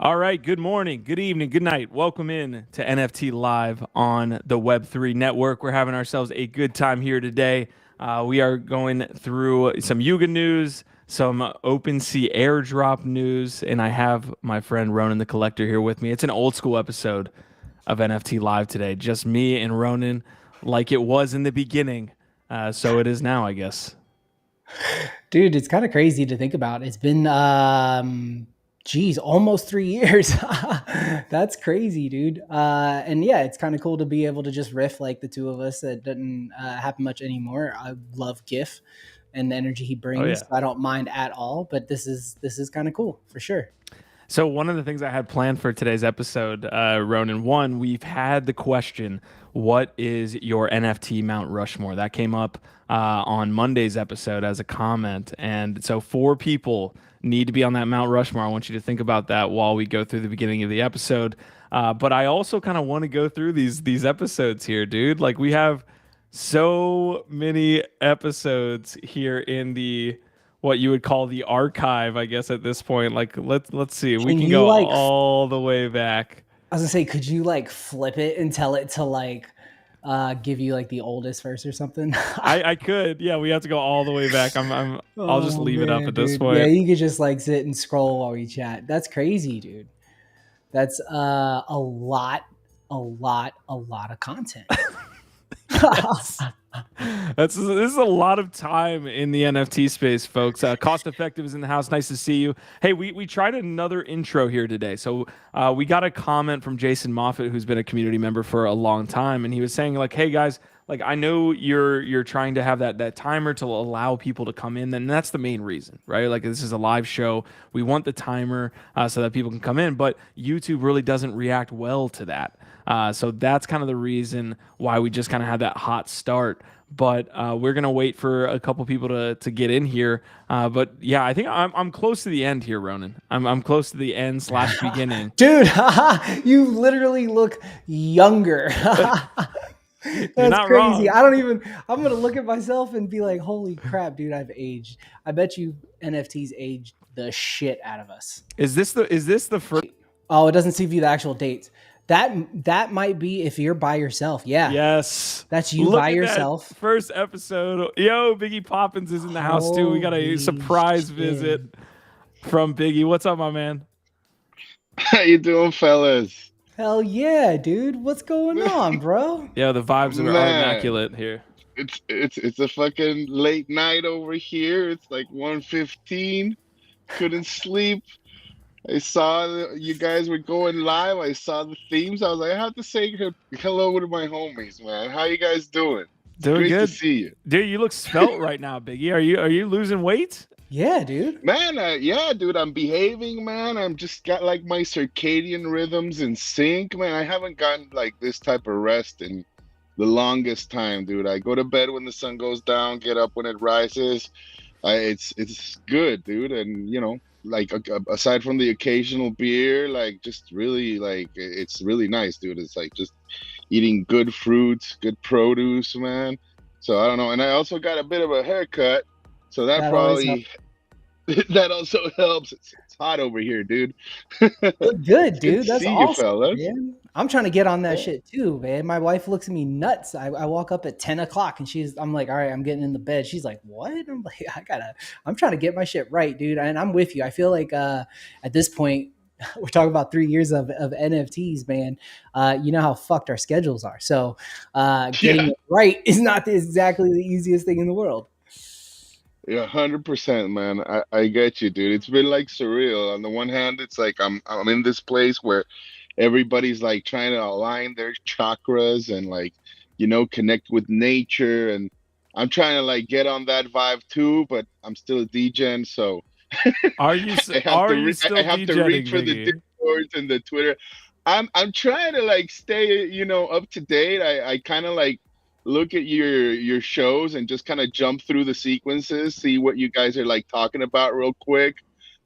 All right, good morning, good evening, good night. Welcome in to NFT Live on the Web3 Network. We're having ourselves a good time here today. We are going through some Yuga news, some OpenSea airdrop news, and I have my friend Ronan the Collector here with me. It's an old school episode of NFT Live today, just me and Ronan, like it was in the beginning. So it is now, I guess. Dude, it's kind of crazy to think about. It's been geez, almost 3 years. That's crazy, dude. And yeah, it's kind of cool to be able to just riff like the two of us. That doesn't happen much anymore. I love GIF and the energy he Oh brings. yeah. I don't mind at all, but this is kind of cool for sure. So one of the things I had planned for today's episode, Ronan, one, we've had the question, what is your NFT Mount Rushmore? That came up on Monday's episode as a comment. And so four people need to be on that Mount Rushmore. I want you to think about that while we go through the beginning of the episode. But I also kind of want to go through these episodes here, dude. Like we have so many episodes here in the what you would call the archive, I guess at this point. Like let's see, we Can can you go like? all the way back. I was gonna say, could you like flip it and tell it to like give you like the oldest verse or something? I could, yeah. We have to go all the way back. I'll just Oh leave it up man, at this dude. Yeah, point. you could just like sit and scroll while we chat. That's crazy, dude. That's a lot of content. Yes. This is a lot of time in the NFT space, folks. Cost Effective is in the house. Nice to see you. Hey, we tried another intro here today. So we got a comment from Jason Moffat, who's been a community member for a long time, and he was saying like, "Hey guys, like I know you're trying to have that timer to allow people to come in, and that's the main reason, right? Like this is a live show. We want the timer so that people can come in, but YouTube really doesn't react well to that." So that's kind of the reason why we just kind of had that hot start. But we're gonna wait for a couple people to get in here. But yeah, I think I'm close to the end here, Ronan. I'm close to the end slash beginning. Dude, you literally look younger. You're That's not crazy. wrong. I'm gonna look at myself and be like, holy crap, dude, I've aged. I bet you NFTs aged the shit out of us. Is this the first? Oh, it doesn't give you the actual dates. That might be if you're by yourself. Yeah. Yes. That's you Look by at that yourself. first episode. Yo, Biggie Poppins is in the house too. We got a Holy surprise shit. visit from Biggie. What's up, my man? How you doing, fellas? Hell yeah, dude. What's going on, bro? Yeah, the vibes are Man, immaculate here. it's a fucking late night over here. It's like 1:15. Couldn't sleep. I saw you guys were going live. I saw the themes. I was like, I have to say hello to my homies, man. How you guys doing? It's Doing great to good. see you. Dude, you look svelte right now, Biggie. Are you losing weight? Yeah, dude. Man, yeah, dude, I'm behaving, man. I'm just got like my circadian rhythms in sync, man. I haven't gotten like this type of rest in the longest time, dude. I go to bed when the sun goes down, get up when it rises. It's good, dude. And like aside from the occasional beer, like just really like it's really nice, dude. It's like just eating good fruits, good produce, man. So I don't know. And I also got a bit of a haircut, so that That always helps. probably that also helps. It's hot over here, dude. Look good, It's good dude. to That's see you, awesome, fellas. man. I'm trying to get on that Yeah. shit too, man. My wife looks at me nuts. I walk up at 10 o'clock and I'm like, all right, I'm getting in the bed. She's like, what? I'm like, I'm trying to get my shit right, dude. And I'm with you. I feel like at this point, we're talking about 3 years of NFTs, man. You know how fucked our schedules are. So getting Yeah. it right is not exactly the easiest thing in the world. Yeah, 100%, man. I get you, dude. It's been like surreal. On the one hand, it's like I'm in this place where everybody's like trying to align their chakras and like, connect with nature. And I'm trying to like get on that vibe too, but I'm still a degen, so Are you are you I still have to reach degenning, for the Biggie? discords and the Twitter. I'm trying to like stay, up to date. I kind of like look at your shows and just kind of jump through the sequences, see what you guys are like talking about real quick,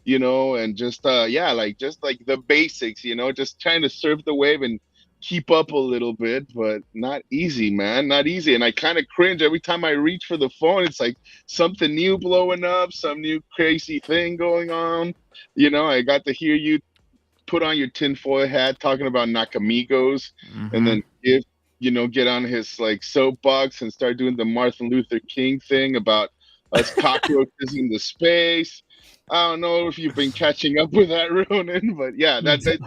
and just yeah, like just like the basics, just trying to surf the wave and keep up a little bit, but not easy, man, not easy. And I kind of cringe every time I reach for the phone. It's like something new blowing up, some new crazy thing going on. I got to hear you put on your tinfoil hat talking about Nakamigos, and then get on his like soapbox and start doing the Martin Luther King thing about us cockroaches in the space. I don't know if you've been catching up with that, Ronan, but yeah, that's what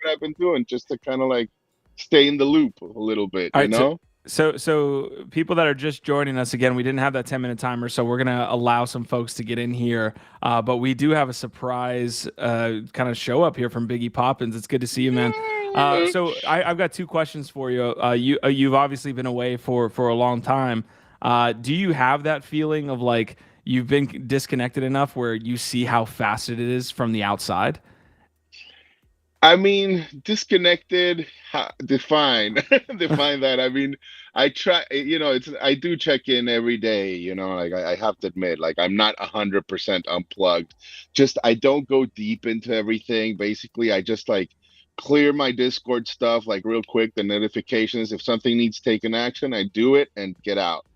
I've been doing, just to kind of like stay in the loop a little bit, All you right, know? So people that are just joining us again, we didn't have that 10-minute timer, so we're gonna allow some folks to get in here. But we do have a surprise kind of show up here from Biggie Poppins. It's good to see you, man. So I've got two questions for you. You've obviously been away for a long time. Do you have that feeling of like you've been disconnected enough where you see how fast it is from the outside? I mean, disconnected, define define that. I mean, I try, I do check in every day, like I have to admit, like I'm not 100% unplugged. Just I don't go deep into everything. Basically, I just like clear my Discord stuff like real quick, the notifications. If something needs taken action, I do it and get out.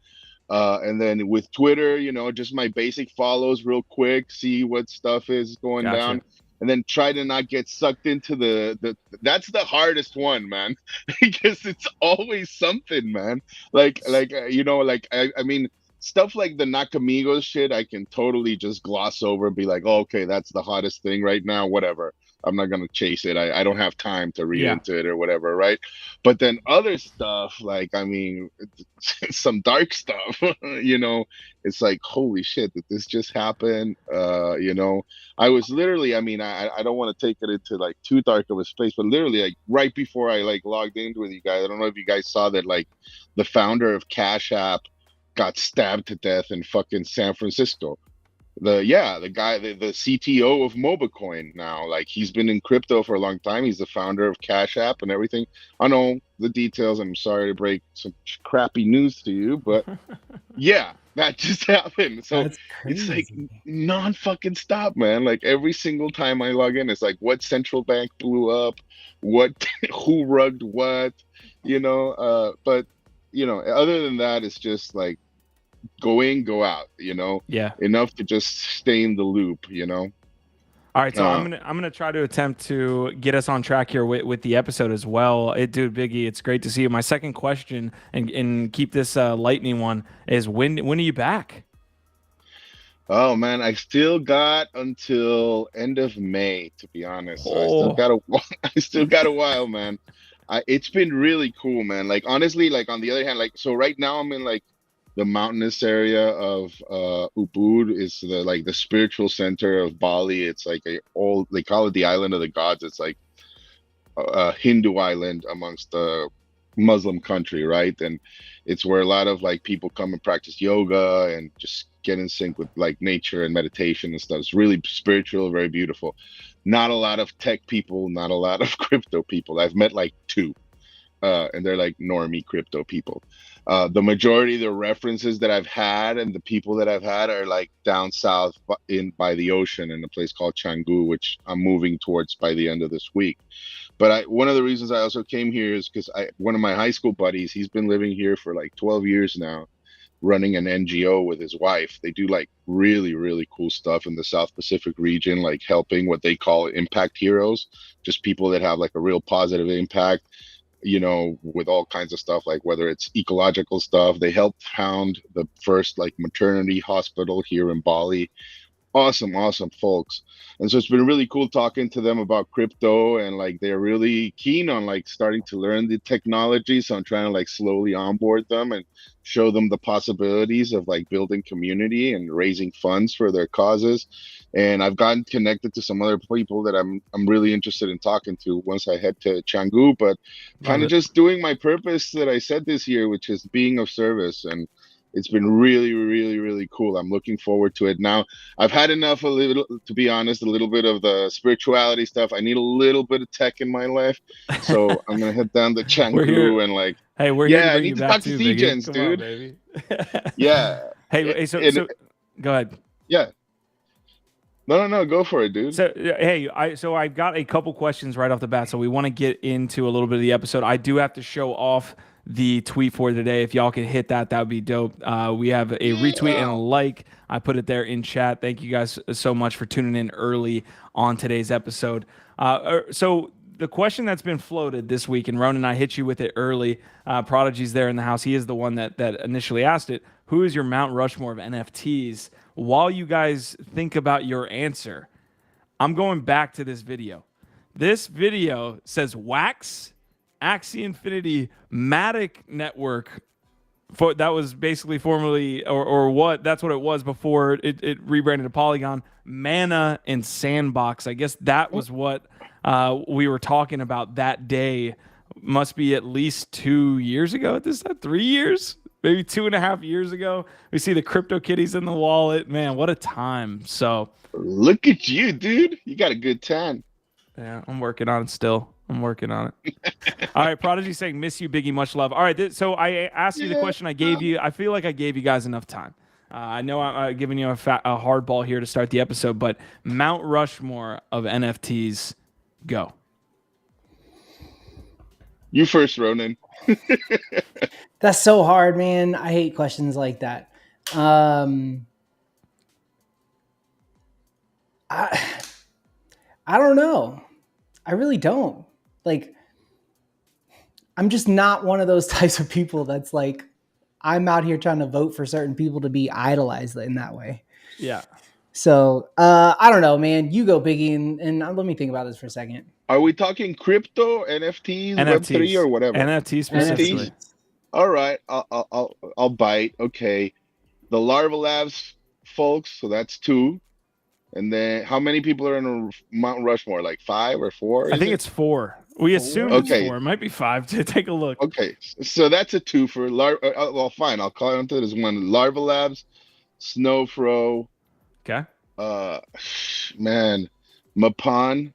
And then with Twitter, just my basic follows real quick, see what stuff is going Gotcha. down, and then try to not get sucked into the that's the hardest one, man, because it's always something, man. I mean, stuff like the Nakamigos shit, I can totally just gloss over and be like, oh, okay, that's the hottest thing right now, whatever. I'm not gonna chase it. I don't have time to read Yeah. into it or whatever, right? But then other stuff, like I mean, some dark stuff, it's like, holy shit, did this just happen? I was literally, I mean, I don't want to take it into like too dark of a space, but literally like right before I like logged in with you guys, I don't know if you guys saw that, like the founder of Cash App got stabbed to death in fucking San Francisco. The guy, the CTO of MobaCoin now, like he's been in crypto for a long time. He's the founder of Cash App and everything. I know the details. I'm sorry to break some crappy news to you, but yeah, that just happened. So That's it's like crazy. non-fucking stop, man. Like every single time I log in, it's like what central bank blew up, what who rugged what, but other than that, it's just like go in, go out, Yeah. enough to just stay in the loop, All right, so I'm gonna try to attempt to get us on track here with the episode as well. Dude, Biggie, it's great to see you. My second question, and keep this lightning one, is when are you back? Oh man, I still got until end of May, to be honest. So I still got a while, man. It's been really cool, man. Like honestly, like on the other hand, like so right now I'm in like the mountainous area of Ubud. Is the spiritual center of Bali. It's like they call it the island of the gods. It's like a Hindu island amongst the Muslim country, right? And it's where a lot of like people come and practice yoga and just get in sync with like nature and meditation and stuff. It's really spiritual, very beautiful. Not a lot of tech people, not a lot of crypto people. I've met like two, and they're like normie crypto people. The majority of the references that I've had and the people that I've had are like down south by the ocean in a place called Canggu, which I'm moving towards by the end of this week. But one of the reasons I also came here is because one of my high school buddies, he's been living here for like 12 years now, running an NGO with his wife. They do like really, really cool stuff in the South Pacific region, like helping what they call impact heroes, just people that have like a real positive impact, with all kinds of stuff, like whether it's ecological stuff. They helped found the first like maternity hospital here in Bali. Awesome folks. And so it's been really cool talking to them about crypto, and like they're really keen on like starting to learn the technology. So I'm trying to like slowly onboard them and show them the possibilities of like building community and raising funds for their causes. And I've gotten connected to some other people that I'm really interested in talking to once I head to Canggu, but kind of just doing my purpose that I said this year, which is being of service. And it's been really, really, really cool. I'm looking forward to it. Now, I've had enough, to be honest, a little bit of the spirituality stuff. I need a little bit of tech in my life. So I'm going to head down to Canggu and like, hey, we're here to bring I need you to back talk too, to Biggie. CGens, Come dude. on, baby. Yeah. Hey, so go ahead. Yeah. No, go for it, dude. So hey, I've got a couple questions right off the bat. So we want to get into a little bit of the episode. I do have to show off the tweet for today. If y'all could hit that, that would be dope. We have a retweet and a like. I put it there in chat. Thank you guys so much for tuning in early on today's episode. So the question that's been floated this week, and Ronan, I hit you with it early. Prodigy's there in the house. He is the one that initially asked it. Who is your Mount Rushmore of NFTs? While you guys think about your answer, I'm going back to this video. This video says Wax, Axie Infinity, Matic Network. That was basically formerly, or what? That's what it was before it rebranded to Polygon. Mana and Sandbox. I guess that was what we were talking about that day. Must be at least 2 years ago at this time. 3 years, maybe 2.5 years ago. We see the crypto kitties in the wallet. Man, what a time! So look at you, dude. You got a good tan. Yeah, I'm working on it still. I'm working on it. All right, Prodigy saying, miss you, Biggie, much love. All right, so I asked you the question I gave you. I feel like I gave you guys enough time. I know I'm giving you a hard ball here to start the episode, but Mount Rushmore of NFTs, go. You first, Ronan. That's so hard, man. I hate questions like that. I don't know. I really don't. Like, I'm just not one of those types of people that's like, I'm out here trying to vote for certain people to be idolized in that way. Yeah. So, I don't know, man. You go, Biggie, and let me think about this for a second. Are we talking crypto, NFTs, Web3, or whatever? NFTs specifically. NFTs? All right, I'll bite. Okay, the Larva Labs folks, so that's 2. And then how many people are in a Mount Rushmore? Like 5 or 4? I think it's 4. We assume it's 4. It might be 5. To take a look. Okay, so that's a 2 for Larva. Well, fine. I'll call it as 1. Larva Labs, Snowfro. Okay. Man, Mapan.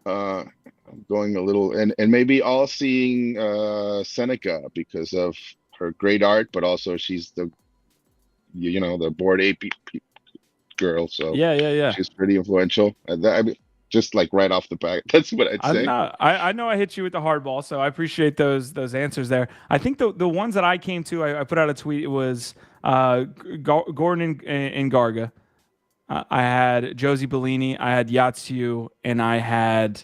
I'm going a little, and maybe all seeing Seneca because of her great art, but also she's the Bored Ape girl. So yeah. She's pretty influential. I mean, just like right off the bat, that's what I'd say. I know I hit you with the hard ball, so I appreciate those answers there. I think the ones that I came to, I put out a tweet. It was Gordon and Garga. I had Josie Bellini, I had Yatsu, and I had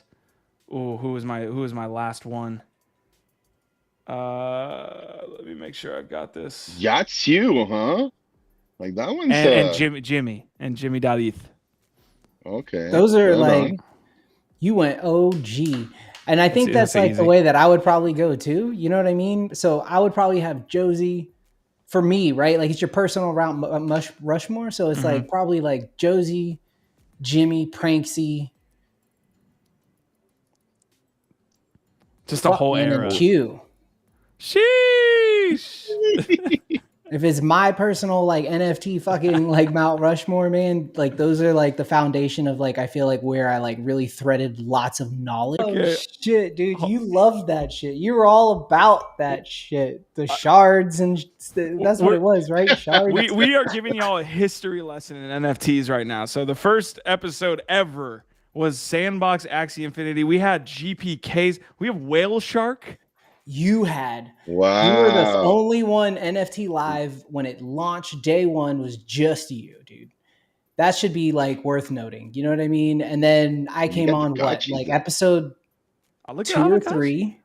who was my last one? Let me make sure I've got this. Yatsu, huh? Like that one's and Jimmy Dalith. Okay. Those are you went OG. And I think that's like easy. The way that I would probably go too. You know what I mean? So I would probably have Josie. For me, right? Like it's your personal Rushmore. So it's like probably like Josie, Jimmy, Pranksy. Just a whole era. Q. Sheesh. If it's my personal like NFT fucking like Mount Rushmore, man, like those are like the foundation of like I feel like where I like really threaded lots of knowledge. Okay. Oh shit, dude, you love that shit. You were all about that shit. The shards and that's what it was, right? Shards. We are giving y'all a history lesson in NFTs right now. So the first episode ever was Sandbox, Axie Infinity. We had GPKs. We have Whale Shark. You had. Wow. You were the only one NFT live when it launched day 1 was just you, dude. That should be like worth noting. You know what I mean? And then I came on like episode 2 or 3.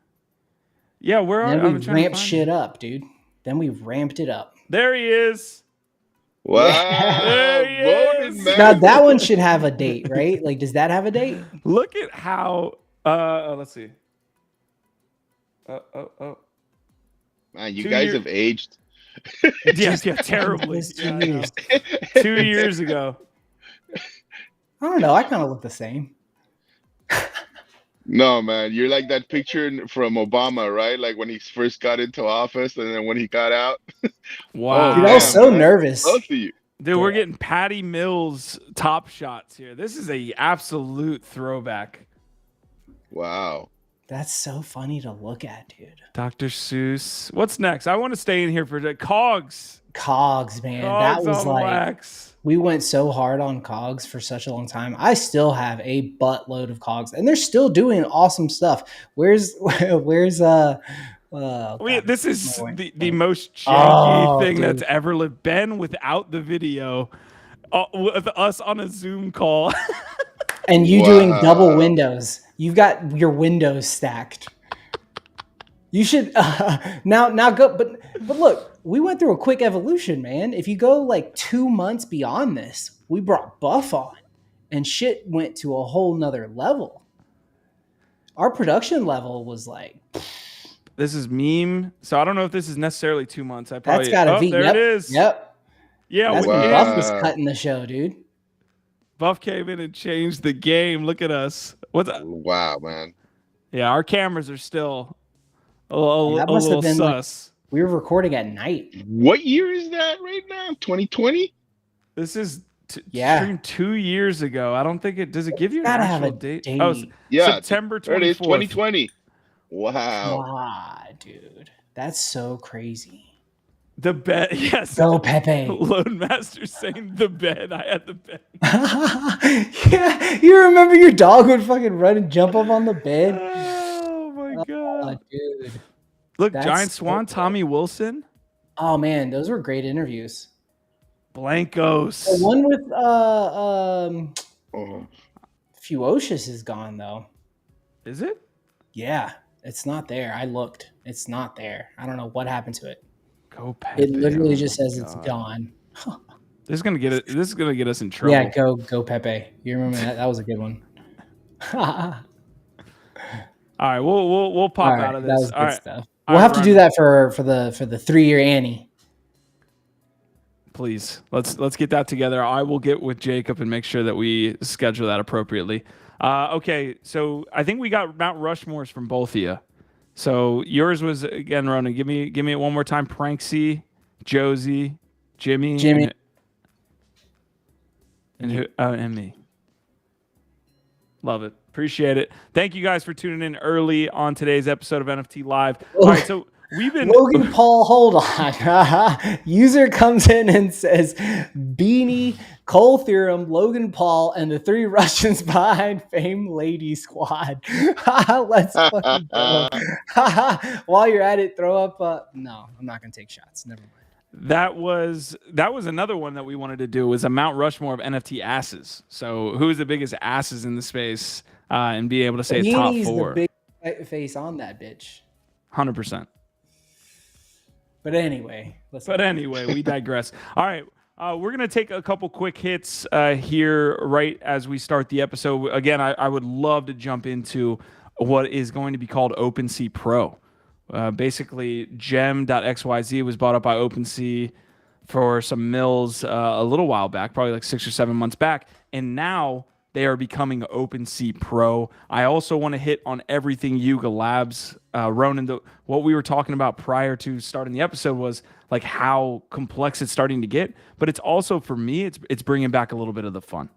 Yeah, where are we? Ramped shit up, dude. Then we ramped it up. There he is. Wow. There he is. Now that one should have a date, right? Like, does that have a date? Look at how let's see. Man, you guys have aged. Yeah, terribly. 2 years. 2 years ago. I don't know. I kind of look the same. No, man, you're like that picture from Obama, right? Like when he first got into office, and then when he got out. Wow, dude, I was so nervous. Both of you. Dude, we're getting Patty Mills top shots here. This is a absolute throwback. Wow. That's so funny to look at, dude. Dr. Seuss. What's next? I want to stay in here for the Cogs. Cogs, man. Cogs that was like wax. We went so hard on Cogs for such a long time. I still have a buttload of Cogs, and they're still doing awesome stuff. Where's Oh, God. This is No way. the most janky thing dude. that's ever lived. Ben without the video, with us on a Zoom call. And you doing double Wow. windows. You've got your windows stacked. You should now go. But look, we went through a quick evolution, man. If you go like 2 months beyond this, we brought Buff on, and shit went to a whole nother level. Our production level was like, This is meme. So I don't know if this is necessarily 2 months. I probably that's got to be. there Yep, it is. Yep. Yeah, That's with when Wow. Buff was cutting the show, dude. Buff came in and changed the game. Look at us. What's that? Wow, man. Yeah, our cameras are still a That must have little been like sus. we were recording at night. What year is that right now? 2020? This is Yeah. streamed 2 years ago. I don't think it does. It give you an Gotta have actual a date? date. Oh, Yeah. September There it is, 24th. 2020. Wow. God, dude. That's so crazy. The bed, yes. Go Pepe. Load Master saying the bed. I had the bed. Yeah, you remember your dog would fucking run and jump up on the bed? Oh my Oh, god! dude. Look, that's Giant so Swan, cool. Tommy Wilson, Oh man, those were great interviews. Blancos. The one with Oh. Fuocious is gone though. Is it? Yeah, it's not there. I looked. It's not there. I don't know what happened to it. Go Pepe. It literally oh just my says it's God. gone. This is gonna get it. This is gonna get us in trouble. Yeah, go Pepe. You remember that? That was a good one. All right, we'll pop out of That this. was All good right, stuff. All We'll right, have to do Ron, that for the 3-year Annie. please. Let's get that together. I will get with Jacob and make sure that we schedule that appropriately. Okay, so I think we got Mount Rushmores from both of you. So yours was again, Ronan. Give me it one more time. Pranksy, Josie, Jimmy, and who? And me. Love it. Appreciate it. Thank you guys for tuning in early on today's episode of NFT Live. All right, so we've been Logan Paul, hold on. User comes in and says, Beanie, Cole Theorem, Logan Paul, and the 3 Russians behind Fame Lady Squad. Let's fucking go. While you're at it, throw up. No, I'm not going to take shots. Never mind. that was another one that we wanted to do, was a Mount Rushmore of NFT asses. So who's the biggest asses in the space, and be able to say it's top Beanie's 4. the big face on that bitch. 100%. But anyway, we digress. All right. We're going to take a couple quick hits here right as we start the episode. Again, I would love to jump into what is going to be called OpenSea Pro. Basically, gem.xyz was bought up by OpenSea for some mills a little while back, probably like 6 or 7 months back. And now they are becoming OpenSea Pro. I also want to hit on everything Yuga Labs. Ronan, what we were talking about prior to starting the episode was like how complex it's starting to get. But it's also, for me, it's bringing back a little bit of the fun.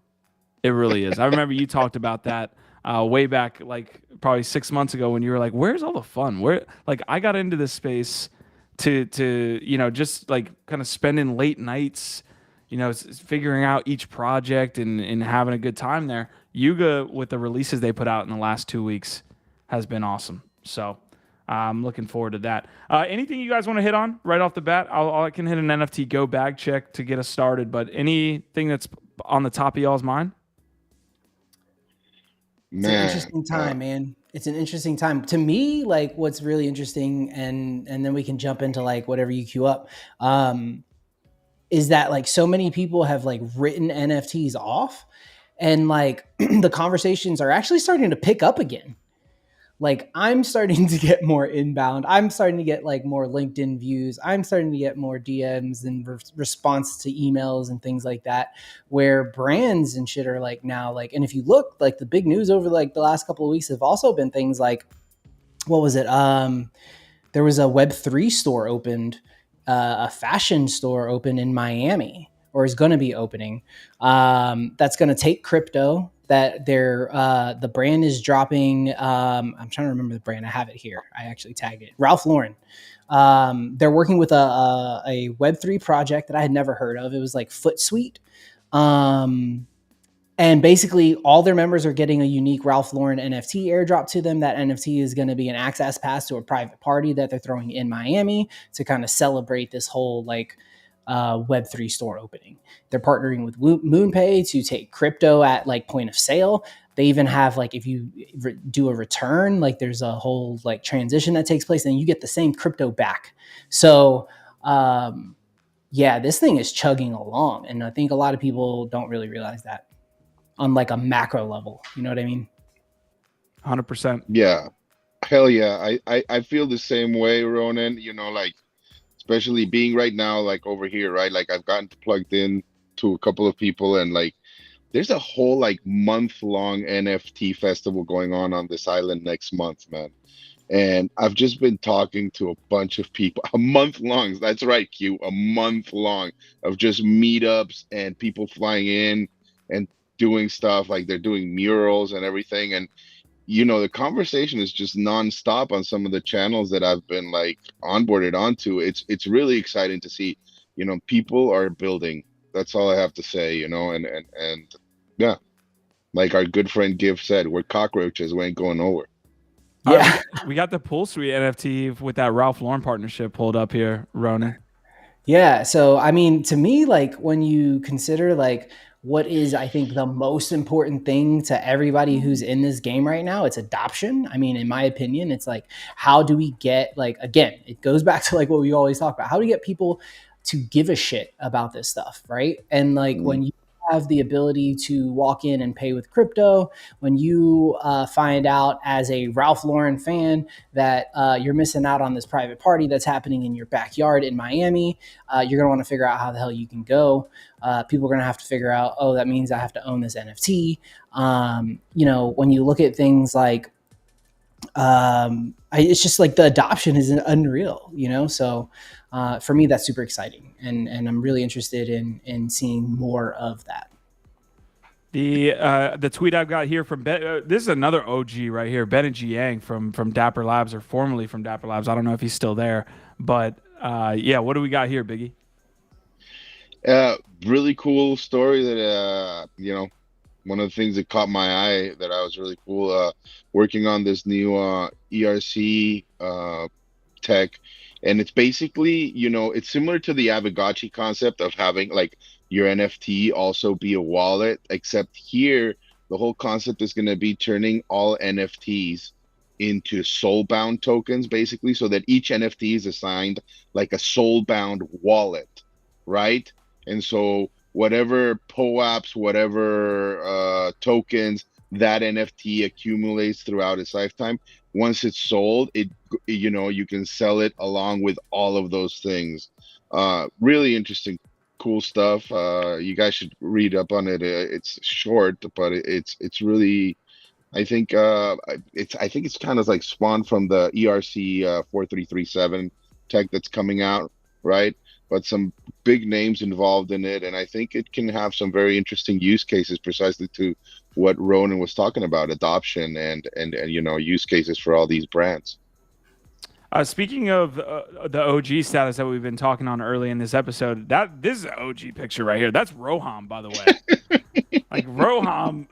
It really is. I remember you talked about that way back, like probably 6 months ago, when you were like, "Where's all the fun?" Where, like, I got into this space to just like kind of spending late nights, figuring out each project and having a good time there. Yuga, with the releases they put out in the last 2 weeks, has been awesome. So I'm looking forward to that. Anything you guys want to hit on right off the bat? I can hit an NFT Go Bag Check to get us started, but anything that's on the top of y'all's mind? It's an interesting time, man. It's an interesting time. To me, like, what's really interesting, and then we can jump into like whatever you queue up, is that like so many people have like written NFTs off, and like the conversations are actually starting to pick up again. Like, I'm starting to get more inbound. I'm starting to get like more LinkedIn views. I'm starting to get more DMs and response to emails and things like that, where brands and shit are like now like, and if you look, like the big news over like the last couple of weeks have also been things like, what was it? There was a Web3 store opened, a fashion store opened in Miami, or is going to be opening. That's going to take crypto. That the brand is dropping. I'm trying to remember the brand. I have it here. I actually tagged it. Ralph Lauren. They're working with a Web3 project that I had never heard of. It was like Footsuite. And basically all their members are getting a unique Ralph Lauren NFT airdrop to them. That NFT is going to be an access pass to a private party that they're throwing in Miami to kind of celebrate this whole like Web3 store opening. They're partnering with MoonPay to take crypto at like point of sale. They even have like, if you do a return, like there's a whole like transition that takes place and you get the same crypto back. So yeah, this thing is chugging along. And I think a lot of people don't really realize that on like a macro level. You know what I mean? 100%. Yeah. Hell yeah. I feel the same way, Ronan. You know, like, especially being right now, like over here, right? Like I've gotten plugged in to a couple of people, and like there's a whole like month-long NFT festival going on this island next month, man. And I've just been talking to a bunch of people, a month long. That's right, Q, a month long of just meetups and people flying in and doing stuff, like they're doing murals and everything. And you know, the conversation is just nonstop on some of the channels that I've been like onboarded onto. It's really exciting to see, you know, people are building. That's all I have to say, you know, and yeah, like our good friend Giv said, we're cockroaches, we ain't going nowhere. Yeah. We got the Pool Suite NFT with that Ralph Lauren partnership pulled up here, Ronan. Yeah. So, I mean, to me, like when you consider like what is, I think, the most important thing to everybody who's in this game right now, it's adoption. I mean, in my opinion, it's like, how do we get, like, again, it goes back to like what we always talk about. How do we get people to give a shit about this stuff, right? And like when you have the ability to walk in and pay with crypto, when you find out as a Ralph Lauren fan that you're missing out on this private party that's happening in your backyard in Miami, you're going to want to figure out how the hell you can go. People are going to have to figure out, oh, that means I have to own this NFT. You know, when you look at things like, it's just like the adoption is unreal, you know? So for me, that's super exciting. And I'm really interested in seeing more of that. The tweet I've got here from Ben, this is another OG right here, Ben and Jiang from Dapper Labs, or formerly from Dapper Labs. I don't know if he's still there, but yeah, what do we got here, Biggie? Really cool story that you know, one of the things that caught my eye that I was really cool working on this new ERC tech. And it's basically, you know, it's similar to the Aavegotchi concept of having like your NFT also be a wallet, except here the whole concept is going to be turning all NFTs into soulbound tokens, basically, so that each NFT is assigned like a soulbound wallet, right? And so whatever POAPs, whatever tokens that NFT accumulates throughout its lifetime, once it's sold, it, you know, you can sell it along with all of those things. Really interesting, cool stuff. You guys should read up on it. It's short, but it's really, I think it's kind of like spawned from the ERC 4337 tech that's coming out, right? But some big names involved in it, and I think it can have some very interesting use cases, precisely to what Ronan was talking about, adoption and you know, use cases for all these brands. Speaking of the OG status that we've been talking on early in this episode, this is an OG picture right here. That's Roham, by the way. Like Roham,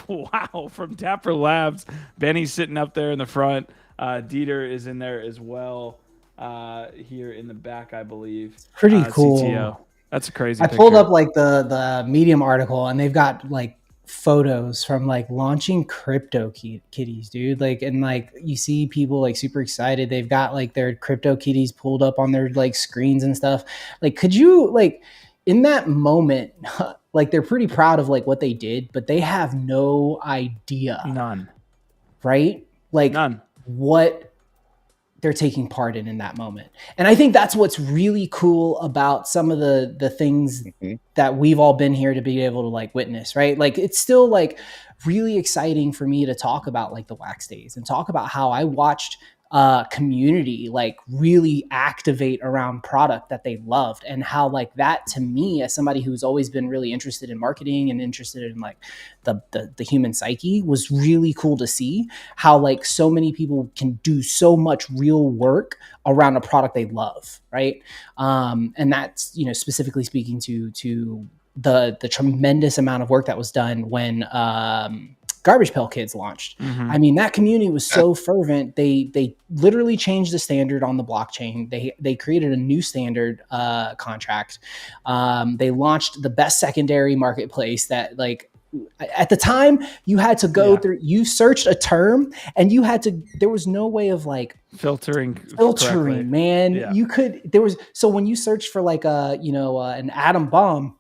wow, from Dapper Labs. Benny's sitting up there in the front. Dieter is in there as well. Here in the back, I believe. Pretty cool. CTO. That's a crazy I picture. pulled up like the Medium article, and they've got like photos from like launching crypto kitties, dude. Like, and like you see people like super excited. They've got like their crypto kitties pulled up on their like screens and stuff. Like, could you like in that moment, like they're pretty proud of like what they did, but they have no idea. None. Right? Like none. What they're taking part in that moment. And I think that's what's really cool about some of the things that we've all been here to be able to like witness, right? Like it's still like really exciting for me to talk about like the wax days and talk about how I watched community like really activate around product that they loved, and how like that to me, as somebody who's always been really interested in marketing and interested in like the human psyche, was really cool to see how like so many people can do so much real work around a product they love, right? And that's, you know, specifically speaking to the tremendous amount of work that was done when Garbage Pail Kids launched. Mhm. I mean, that community was so fervent. They literally changed the standard on the blockchain. They created a new standard contract. They launched the best secondary marketplace that, like, at the time you had to go through, you searched a term and you had to, there was no way of like filtering correctly. Man. Yeah. You could, there was, so when you searched for like an atom bomb,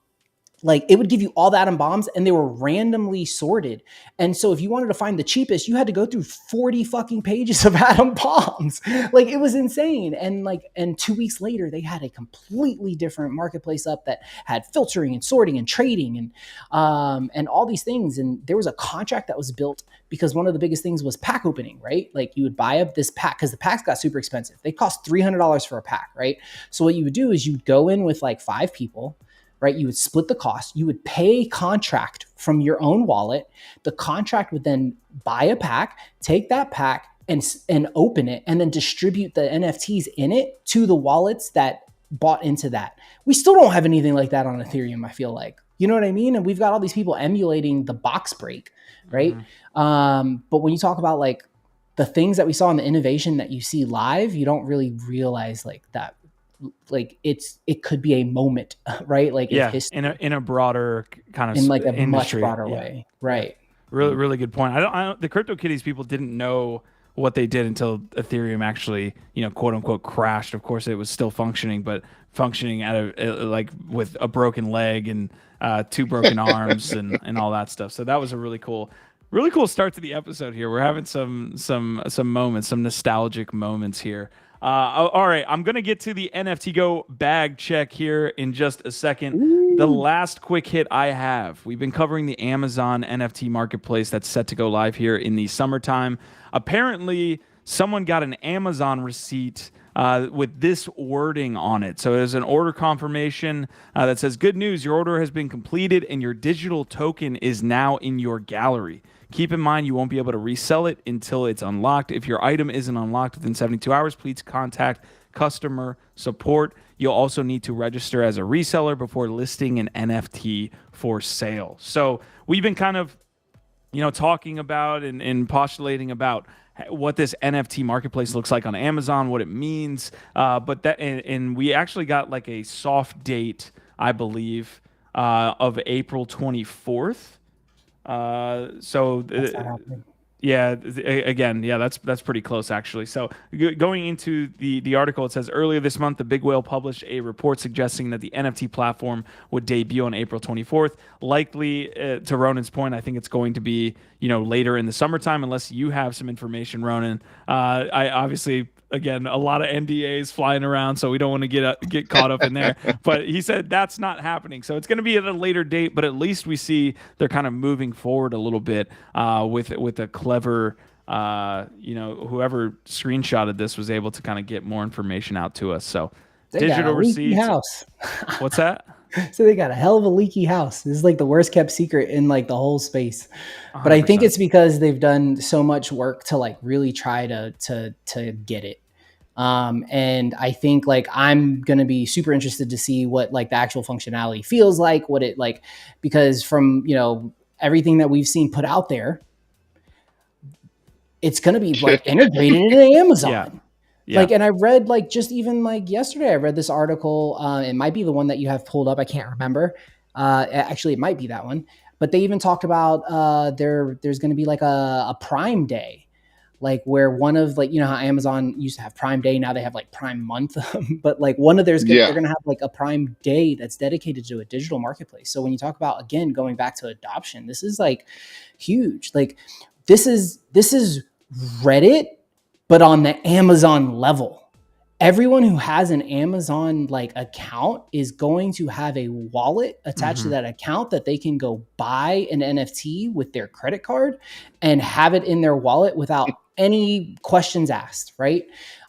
like it would give you all the atom bombs and they were randomly sorted. And so if you wanted to find the cheapest, you had to go through 40 fucking pages of atom bombs. Like it was insane. And 2 weeks later, they had a completely different marketplace up that had filtering and sorting and trading and all these things. And there was a contract that was built because one of the biggest things was pack opening, right? Like you would buy up this pack because the packs got super expensive. They cost $300 for a pack, right? So what you would do is you'd go in with like 5 people, right? You would split the cost. You would pay a contract from your own wallet. The contract would then buy a pack, take that pack and open it, and then distribute the NFTs in it to the wallets that bought into that. We still don't have anything like that on Ethereum, I feel like. You know what I mean? And we've got all these people emulating the box break, right? But when you talk about like the things that we saw in the innovation that you see live, you don't really realize like that. Like it could be a moment, right? Like in a broader kind of in like a industry. much broader way, right? Really good point. I don't. The CryptoKitties people didn't know what they did until Ethereum actually, quote unquote, crashed. Of course, it was still functioning, but functioning like with a broken leg and 2 broken arms and all that stuff. So that was a really cool start to the episode here. We're having some moments, some nostalgic moments here. All right, I'm going to get to the NFT Go Bag Check here in just a second. Ooh. The last quick hit I have. We've been covering the Amazon NFT marketplace that's set to go live here in the summertime. Apparently, someone got an Amazon receipt with this wording on it. So there's an order confirmation that says, "Good news, your order has been completed and your digital token is now in your gallery. Keep in mind, you won't be able to resell it until it's unlocked. If your item isn't unlocked within 72 hours, please contact customer support. You'll also need to register as a reseller before listing an NFT for sale." So we've been kind of, talking about and postulating about what this NFT marketplace looks like on Amazon, what it means. But that, and we actually got like a soft date, I believe, of April 24th. That's pretty close actually. So going into the article, it says earlier this month, the Big Whale published a report suggesting that the NFT platform would debut on April 24th. Likely, to Ronan's point, I think it's going to be, later in the summertime, unless you have some information, Ronan. I obviously, again, a lot of NDAs flying around, so we don't want to get caught up in there. But he said that's not happening. So it's going to be at a later date, but at least we see they're kind of moving forward a little bit with a clever, whoever screenshotted this was able to kind of get more information out to us. So they digital receipts. House. What's that? So they got a hell of a leaky house. This is like the worst kept secret in like the whole space. 100%. But I think it's because they've done so much work to like really try to get it. And I think like I'm going to be super interested to see what like the actual functionality feels like, what it like, because from, everything that we've seen put out there, it's going to be like integrated into Amazon. Yeah. Yeah. Like, and I read like just even like yesterday, I read this article. It might be the one that you have pulled up. I can't remember. Actually, it might be that one. But they even talked about there's going to be like a Prime Day, like where one of like, how Amazon used to have Prime Day. Now they have like Prime Month. But like they're going to have like a Prime Day that's dedicated to a digital marketplace. So when you talk about, again, going back to adoption, this is like huge. Like this is Reddit, but on the Amazon level. Everyone who has an Amazon like account is going to have a wallet attached to that account that they can go buy an NFT with their credit card and have it in their wallet without any questions asked, right?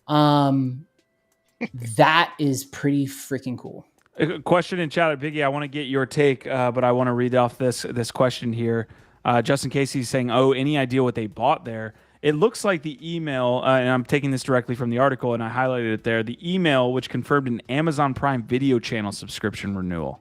That is pretty freaking cool. A question in chat, Biggie, I want to get your take, but I want to read off this question here. Justin Casey's saying, any idea what they bought there? It looks like the email, and I'm taking this directly from the article, and I highlighted it there, the email which confirmed an Amazon Prime Video channel subscription renewal.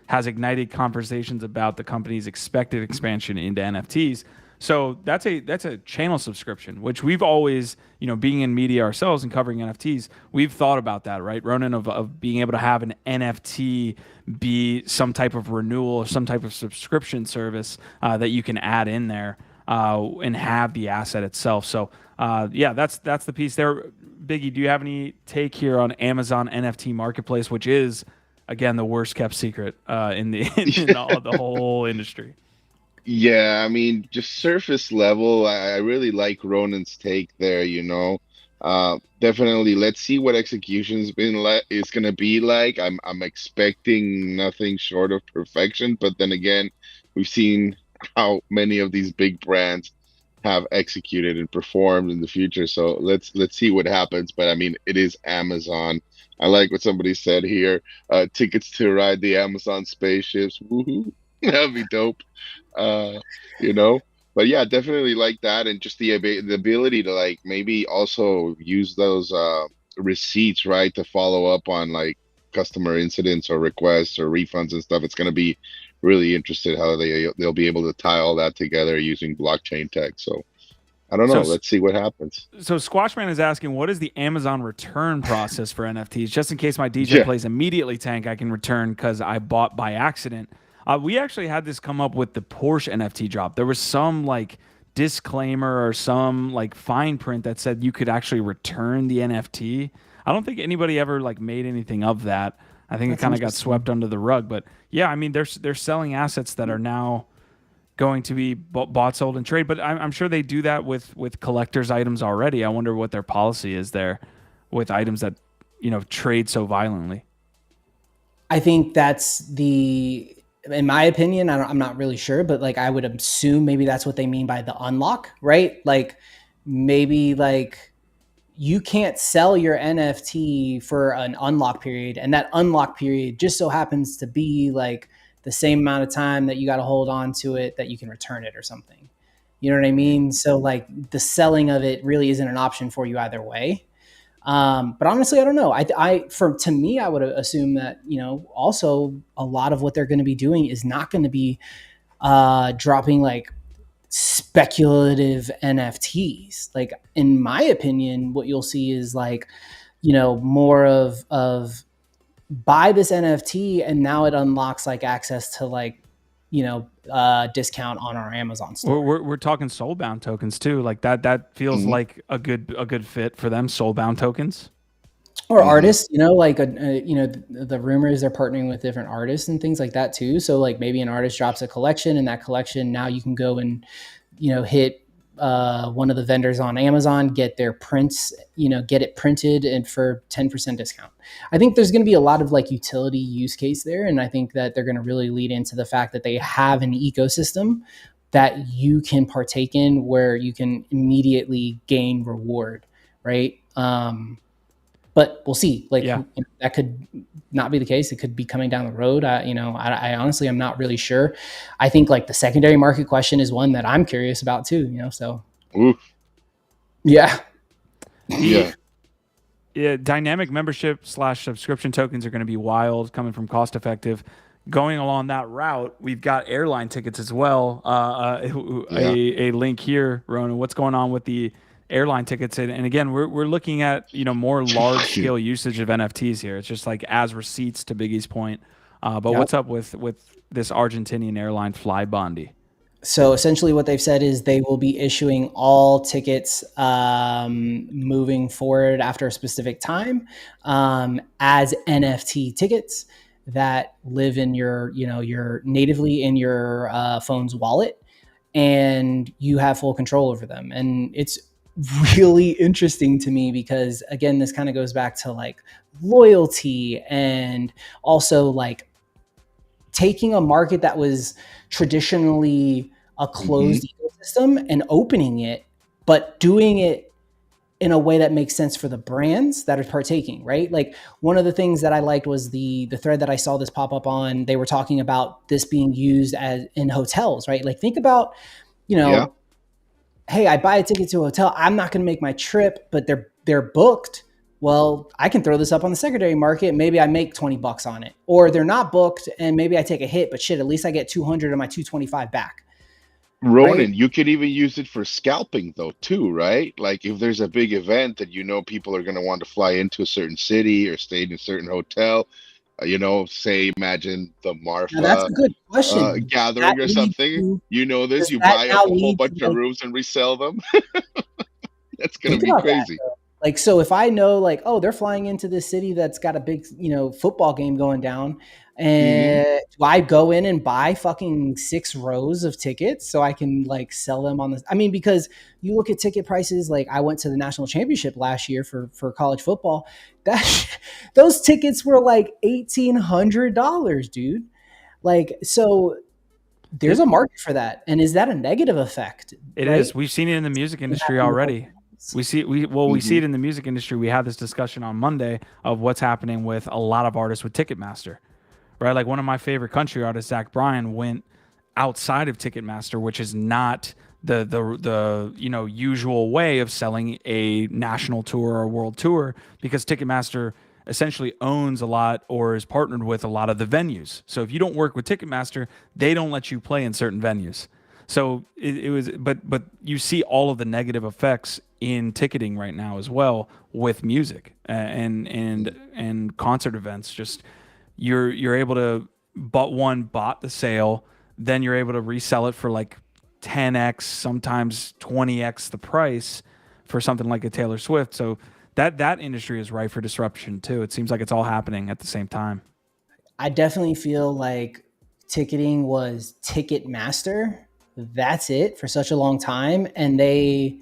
has ignited conversations about the company's expected expansion into NFTs. So that's a channel subscription, which we've always, being in media ourselves and covering NFTs, we've thought about that, right, Ronan, of being able to have an NFT be some type of renewal or some type of subscription service that you can add in there and have the asset itself. So that's the piece there. Biggie, do you have any take here on Amazon NFT Marketplace, which is, again, the worst kept secret in the whole industry? Yeah, I mean, just surface level, I really like Ronan's take there, Definitely let's see what execution's been like is gonna be like. I'm expecting nothing short of perfection, but then again, we've seen how many of these big brands have executed and performed in the future. So let's see what happens. But I mean, it is Amazon. I like what somebody said here. Tickets to ride the Amazon spaceships. Woohoo. That'd be dope. Uh, you know. But yeah, definitely like that, and just the ability to like maybe also use those receipts, right, to follow up on like customer incidents or requests or refunds and stuff. It's going to be really interested how they'll be able to tie all that together using blockchain tech. So I don't know. Let's see what happens. So Squashman is asking, what is the Amazon return process for NFTs? Just in case my DJ plays immediately tank, I can return because I bought by accident. We actually had this come up with the Porsche NFT drop. There was some like disclaimer or some like fine print that said you could actually return the NFT. I don't think anybody ever like made anything of that. I think it kind of got swept under the rug. But yeah, I mean, they're selling assets that are now going to be bought, sold, and trade. But I'm sure they do that with collectors' items already. I wonder what their policy is there with items that trade so violently. I think that's in my opinion, I'm not really sure, but like I would assume maybe that's what they mean by the unlock, right? Like maybe like you can't sell your NFT for an unlock period, and that unlock period just so happens to be like the same amount of time that you got to hold on to it that you can return it or something. You know what I mean? So like the selling of it really isn't an option for you either way. But honestly, I don't know. To me, I would assume that, also a lot of what they're going to be doing is not going to be, dropping like speculative NFTs. Like in my opinion, what you'll see is like, more of buy this NFT and now it unlocks like access to like, discount on our Amazon store. We're talking soulbound tokens too. Like that feels like a good fit for them. Soulbound tokens or artists, the rumor is they're partnering with different artists and things like that too. So like maybe an artist drops a collection, and that collection now you can go and hit one of the vendors on Amazon, get their prints, get it printed and for 10% discount. I think there's going to be a lot of like utility use case there. And I think that they're going to really lead into the fact that they have an ecosystem that you can partake in where you can immediately gain reward. Right. But we'll see. Like that could not be the case. It could be coming down the road. I honestly, I'm not really sure. I think like the secondary market question is one that I'm curious about too, so. Oof. Yeah. Yeah. Yeah. Dynamic membership / subscription tokens are going to be wild, coming from Cost Effective. Going along that route, we've got airline tickets as well. A link here, Ronan. What's going on with the airline tickets? And again, we're looking at more large scale usage of NFTs here. It's just like as receipts, to Biggie's point. But what's up with this Argentinian airline Flybondi? So essentially what they've said is they will be issuing all tickets moving forward after a specific time as NFT tickets that live in your natively in your phone's wallet, and you have full control over them. And it's really interesting to me because again, this kind of goes back to like loyalty and also like taking a market that was traditionally a closed ecosystem and opening it, but doing it in a way that makes sense for the brands that are partaking, right? Like one of the things that I liked was the thread that I saw this pop up on. They were talking about this being used as in hotels, right? Like think about, hey, I buy a ticket to a hotel. I'm not going to make my trip, but they're booked. well, I can throw this up on the secondary market. Maybe I make $20 on it, or they're not booked and maybe I take a hit, but shit, at least I get 200 of my 225 back. Right. Ronan, you could even use it for scalping though too, right? Like if there's a big event that you know people are going to want to fly into a certain city or stay in a certain hotel, say imagine the Now that's Marfa a good question. That gathering or leads something. to, You know this, does you that buy now up a whole lead to bunch of like, rooms and resell them. That's going to think be about that crazy. though. Like, so if I know like, oh, they're flying into this city that's got a big, football game going down, Hmm. and do I go in and buy fucking 6 rows of tickets so I can like sell them on this? I mean, because you look at ticket prices, like I went to the national championship last year for college football. That those tickets were like $1,800, dude. Like, so there's It a market for that. And is that a negative effect, it right? is. We've seen it in the music It industry happened with already. those. We see Hmm. it in the music industry. We had this discussion on Monday of what's happening with a lot of artists with Ticketmaster, right? Like one of my favorite country artists, Zach Bryan, went outside of Ticketmaster, which is not the usual way of selling a national tour or world tour, because Ticketmaster essentially owns a lot or is partnered with a lot of the venues. So if you don't work with Ticketmaster, they don't let you play in certain venues. So it was, but you see all of the negative effects in ticketing right now as well with music and concert events. Just you're able to bought the sale, then you're able to resell it for like 10x, sometimes 20x the price for something like a Taylor Swift. So that industry is ripe for disruption too. It seems like it's all happening at the same time. I definitely feel like ticketing was Ticketmaster. That's it for such a long time. And they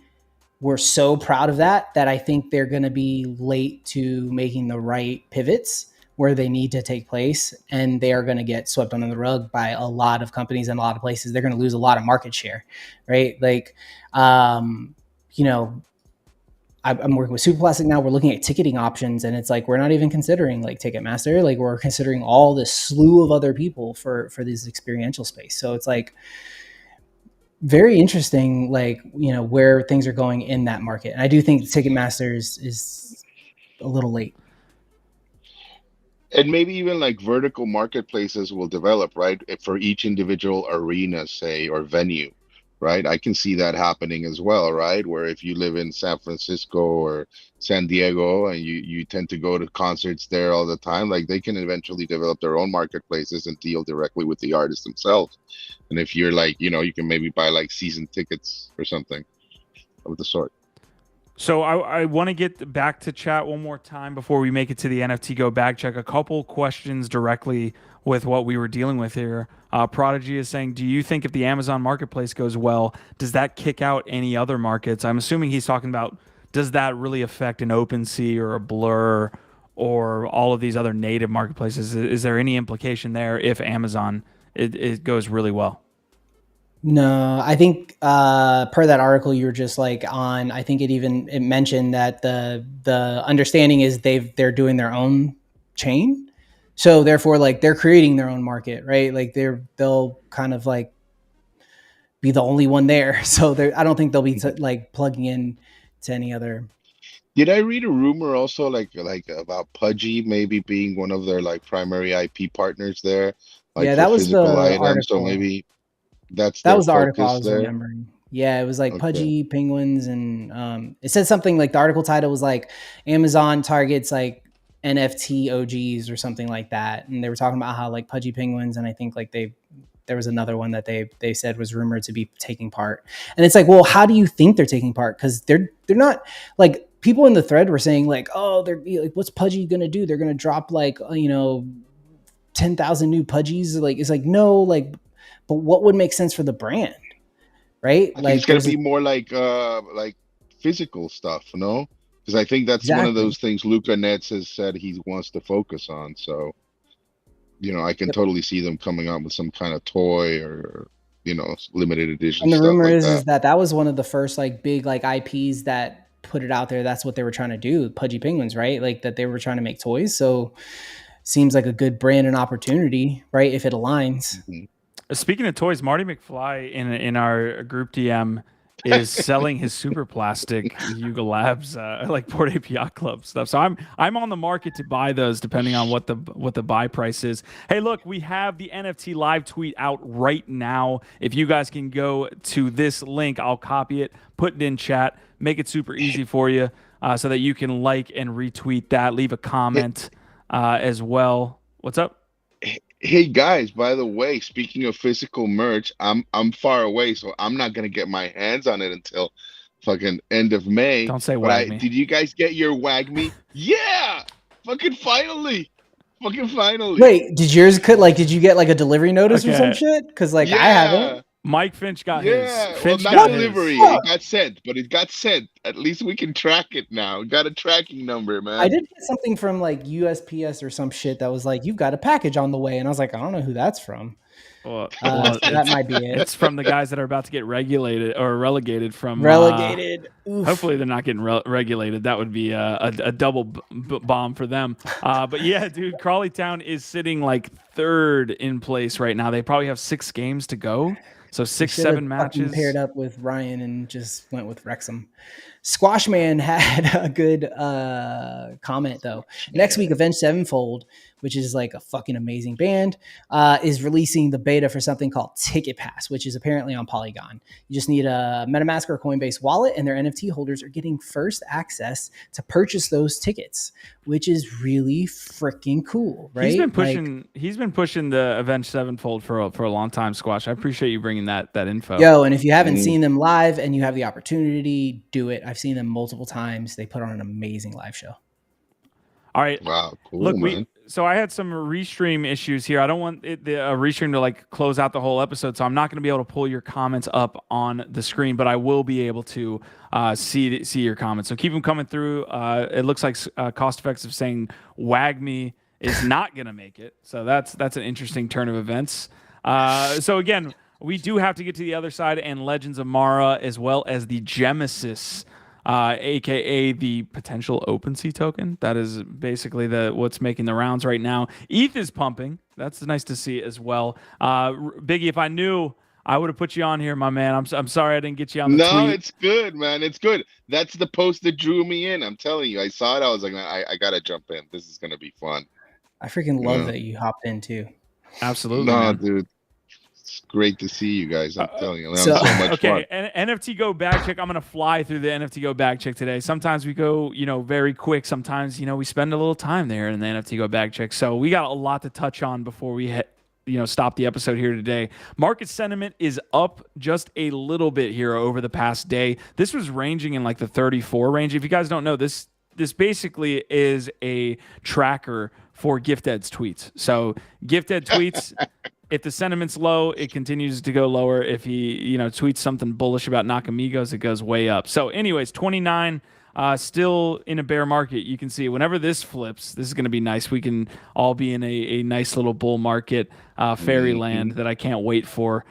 were so proud of that I think they're going to be late to making the right pivots where they need to take place. And they are going to get swept under the rug by a lot of companies and a lot of places. They're going to lose a lot of market share, right? Like, you know, I'm working with Superplastic now. We're looking at ticketing options, and it's like we're not even considering like Ticketmaster. Like we're considering all this slew of other people for this experiential space. So it's like very interesting, like where things are going in that market. And I do think Ticketmaster is a little late. And maybe even like vertical marketplaces will develop, right? For each individual arena, say, or venue, right? I can see that happening as well, right? Where if you live in San Francisco or San Diego and you tend to go to concerts there all the time, like they can eventually develop their own marketplaces and deal directly with the artists themselves. And if you're like, you can maybe buy like season tickets or something of the sort. So I want to get back to chat one more time before we make it to the NFT Go Bag Check. A couple questions directly with what we were dealing with here. Prodigy is saying, do you think if the Amazon marketplace goes well, does that kick out any other markets? I'm assuming he's talking about, does that really affect an OpenSea or a Blur or all of these other native marketplaces? Is there any implication there if Amazon it goes really well? No, I think per that article you were just like on, I think it mentioned that the understanding is they're doing their own chain. So therefore like they're creating their own market, right? Like they'll kind of like be the only one there. So I don't think they'll be like plugging in to any other. Did I read a rumor also like about Pudgy maybe being one of their like primary IP partners there, like Yeah, for that was physical the items? So article. maybe that's That their was the article I focus was there. remembering. Yeah, it was like Okay. pudgy penguins, and it said something like the article title was like Amazon targets like NFT OGs or something like that, and they were talking about how like pudgy penguins, and I think like there was another one that they said was rumored to be taking part, and it's like, well, how do you think they're taking part? Because they're not like people in the thread were saying like, oh, they're like, what's pudgy gonna do? They're gonna drop like 10,000 new pudgies. Like it's like no, like, but what would make sense for the brand? Right? I think it's Like gonna there's a, be more like physical stuff, no? Because I think that's one of exactly. those things Luca Nets has said he wants to focus on. So, I can Yep. totally see them coming out with some kind of toy or, limited edition And the stuff rumor like is that. that was one of the first like big like IPs that put it out there. That's what they were trying to do, Pudgy Penguins, right? Like that they were trying to make toys. So seems like a good brand and opportunity, right? If it aligns. Mhm. Speaking of toys, Marty McFly in our group DM is selling his super plastic Yuga Labs like Bored Ape Yacht Club stuff. So I'm on the market to buy those depending on what the buy price is. Hey, look, we have the NFT live tweet out right now. If you guys can go to this link, I'll copy it, put it in chat, make it super easy for you so that you can like and retweet that, leave a comment as well. What's up? Hey guys, by the way, speaking of physical merch, I'm far away, so I'm not gonna get my hands on it until fucking end of May. Don't say But wag me. did you guys get your wag me? Yeah! Fucking finally! Fucking finally! Wait, did you get like a delivery notice or some shit? Because like I haven't. Mike Finch got Yeah, his. Finch well, got not delivery. his. It got sent, but it got sent. At least we can track it now. Got a tracking number, man. I did get something from like USPS or some shit that was like, "You've got a package on the way," and I was like, "I don't know who that's from." Well, that might be it. It's from the guys that are about to get regulated or relegated from relegated. Hopefully they're not getting regulated. That would be a double bomb for them. But yeah, dude, Crawley Town is sitting like third in place right now. They probably have 6 games to go. So 6-7 matches. Paired up with Ryan and just went with Wrexham. Squashman had a good comment though. Next week, Avenged Sevenfold, which is like a fucking amazing band, is releasing the beta for something called Ticket Pass, which is apparently on Polygon. You just need a MetaMask or Coinbase wallet, and their NFT holders are getting first access to purchase those tickets, which is really freaking cool, right? He's been pushing the Avenged Sevenfold for a long time, Squash. I appreciate you bringing that info. Yo, and if you haven't seen them live and you have the opportunity, do it. I've seen them multiple times. They put on an amazing live show. All right. Wow, cool. Look, man. So I had some restream issues here. I don't want the restream to like close out the whole episode, so I'm not going to be able to pull your comments up on the screen, but I will be able to see your comments. So keep them coming through. It looks like Cost Effective saying "Wag Me" is not going to make it, so that's an interesting turn of events. So again, we do have to get to the other side and Legends of Mara as well as the GEMESIS. AKA the potential OpenSea token. That is basically what's making the rounds right now. ETH is pumping. That's nice to see as well. Biggie, if I knew, I would have put you on here, my man. I'm sorry I didn't get you on the tweet. No, it's good, man. It's good. That's the post that drew me in. I'm telling you. I saw it. I was like, I gotta jump in. This is gonna be fun. I freaking love that you hopped in too. Absolutely. No, man. dude. It's great to see you guys. I'm telling you. So much fun. NFT Go Bag Check. I'm going to fly through the NFT Go Bag Check today. Sometimes we go, very quick. Sometimes, we spend a little time there in the NFT Go Bag Check. So we got a lot to touch on before we stop the episode here today. Market sentiment is up just a little bit here over the past day. This was ranging in like the 34 range. If you guys don't know, this basically is a tracker for GiftEd's tweets. So GiftEd tweets... If the sentiment's low, it continues to go lower. If he, tweets something bullish about Nakamigos, it goes way up. So anyways, 29, still in a bear market. You can see whenever this flips, this is going to be nice. We can all be in a nice little bull market, fairyland that I can't wait for.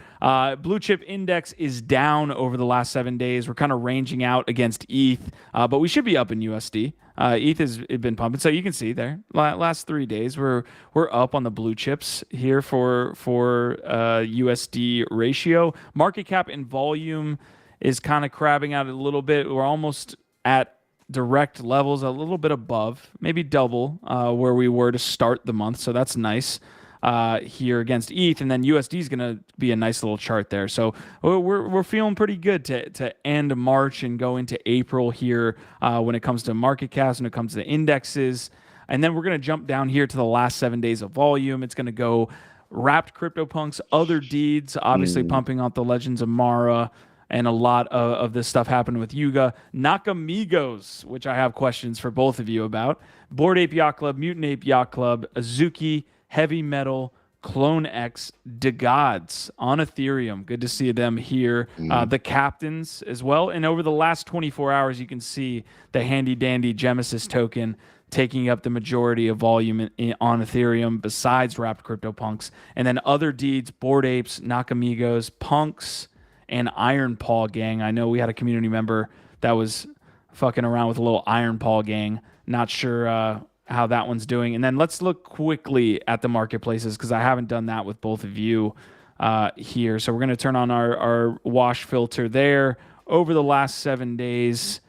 Blue chip index is down over the last 7 days. We're kind of ranging out against ETH, but we should be up in USD. ETH has been pumping, so you can see there. Last 3 days, we're up on the blue chips here for USD ratio. Market cap and volume is kind of crabbing out a little bit. We're almost at direct levels, a little bit above, maybe double where we were to start the month. So that's nice. Here against ETH, and then USD is going to be a nice little chart there. So we're feeling pretty good to end March and go into April here when it comes to market caps, when it comes to indexes. And then we're going to jump down here to the last 7 days of volume. It's going to go Wrapped CryptoPunks, Other Deeds, obviously pumping out the Legends of Mara, and a lot of this stuff happened with Yuga. Nakamigos, which I have questions for both of you about. Bored Ape Yacht Club, Mutant Ape Yacht Club, Azuki, Heavy Metal, Clone X, DeGods on Ethereum. Good to see them here. The captains as well. And over the last 24 hours, you can see the handy-dandy GEMESIS token taking up the majority of volume on Ethereum besides Wrapped CryptoPunks. And then Other Deeds, Bored Apes, Nakamigos, Punks, and Iron Paw Gang. I know we had a community member that was fucking around with a little Iron Paw Gang. Not sure how that one's doing. And then let's look quickly at the marketplaces because I haven't done that with both of you here. So we're going to turn on our wash filter there. over the last 7 days,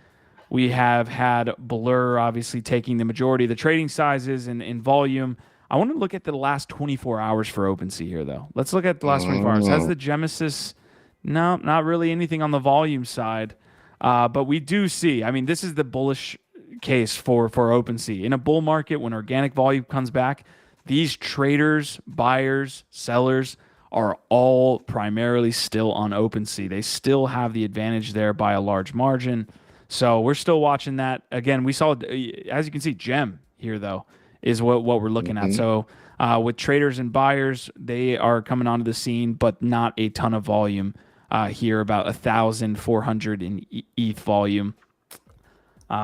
we have had Blur obviously taking the majority of the trading sizes and in volume. I want to look at the last 24 hours for OpenSea here, though. Let's look at the last 24 hours. Has the GEMESIS? No, not really anything on the volume side. But we do see, I mean, this is the bullish case for OpenSea. In a bull market, when organic volume comes back, these traders, buyers, sellers are all primarily still on OpenSea. They still have the advantage there by a large margin. So we're still watching that. Again, we saw, as you can see, Gem here, though, is what we're looking at. So with traders and buyers, they are coming onto the scene, but not a ton of volume here, about 1,400 in ETH volume.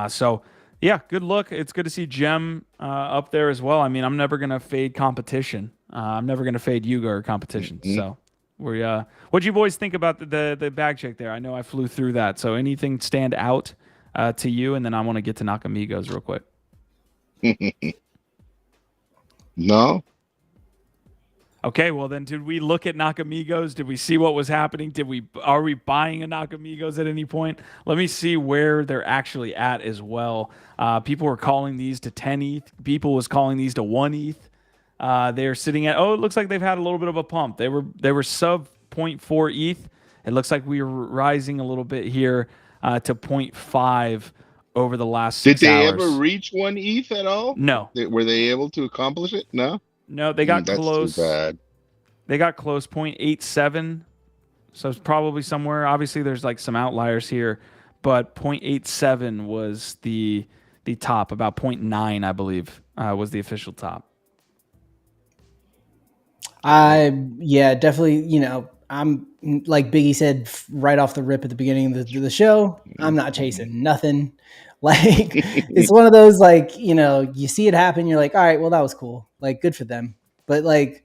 So, yeah, good look. It's good to see Gem up there as well. I mean, I'm never going to fade competition. I'm never going to fade Yuga or competition. So what'd you boys think about the bag check there? I know I flew through that. So anything stand out to you? And then I want to get to Nakamigos real quick. No. Okay, well then, did we look at Nakamigos? Did we see what was happening? Are we buying a Nakamigos at any point? Let me see where they're actually at as well. People were calling these to 10 ETH. People was calling these to 1 ETH. They're sitting at, it looks like they've had a little bit of a pump. They were sub 0.4 ETH. It looks like we were rising a little bit here to 0.5 over the last 6 hours. Did they ever reach 1 ETH at all? No. Were they able to accomplish it? No. No, they got close. That's too bad. They got close, 0.87. So it's probably somewhere. Obviously, there's like some outliers here, but 0.87 was the top. About 0.9, I believe, was the official top. Yeah, definitely. You know, I'm like Biggie said right off the rip at the beginning of the show. I'm not chasing nothing. Like it's one of those, like, you know, you see it happen, you're like, all right, well, that was cool. Like, good for them. But like,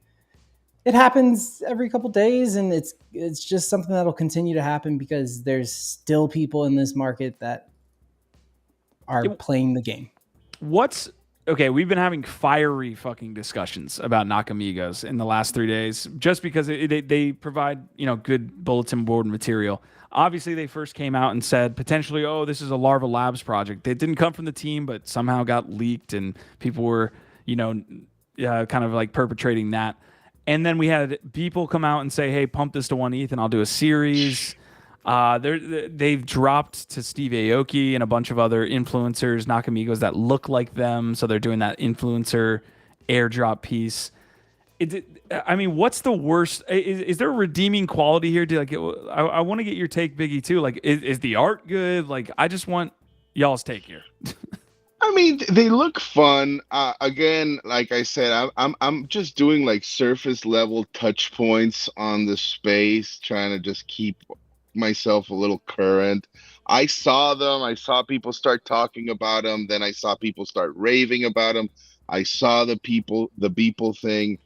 it happens every couple days, and it's just something that'll continue to happen because there's still people in this market that are playing the game. Okay, we've been having fiery fucking discussions about Nakamigos in the last 3 days, just because they provide, you know, good bulletin board material. Obviously, they first came out and said potentially, oh, this is a Larva Labs project. It didn't come from the team, but somehow got leaked, and people were, you know, kind of like perpetrating that. And then we had people come out and say, hey, pump this to 1 ETH and I'll do a series. They've dropped to Steve Aoki and a bunch of other influencers, Nakamigos, that look like them. So they're doing that influencer airdrop piece. I mean, what's the worst? Is there a redeeming quality here? I want to get your take, Biggie, too. Like, is the art good? Like, I just want y'all's take here. I mean, they look fun. Again, like I said, I'm just doing like surface level touch points on the space, trying to just keep myself a little current. I saw them. I saw people start talking about them. Then I saw people start raving about them. I saw the Beeple thing.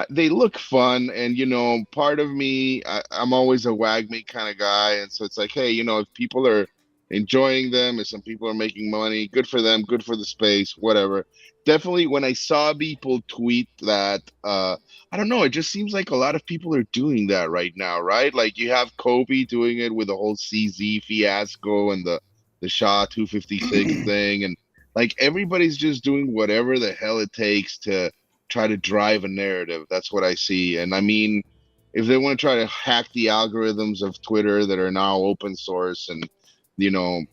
They look fun, and you know, part of me, I'm always a wag me kind of guy, and so it's like, hey, you know, if people are enjoying them, if some people are making money, good for them, good for the space, whatever. Definitely, when I saw people tweet that, I don't know, it just seems like a lot of people are doing that right now, right? Like you have Kobe doing it with the whole CZ fiasco and the SHA 256 thing, and like everybody's just doing whatever the hell it takes to try to drive a narrative. That's what I see. And I mean, if they want to try to hack the algorithms of Twitter that are now open source, and you know,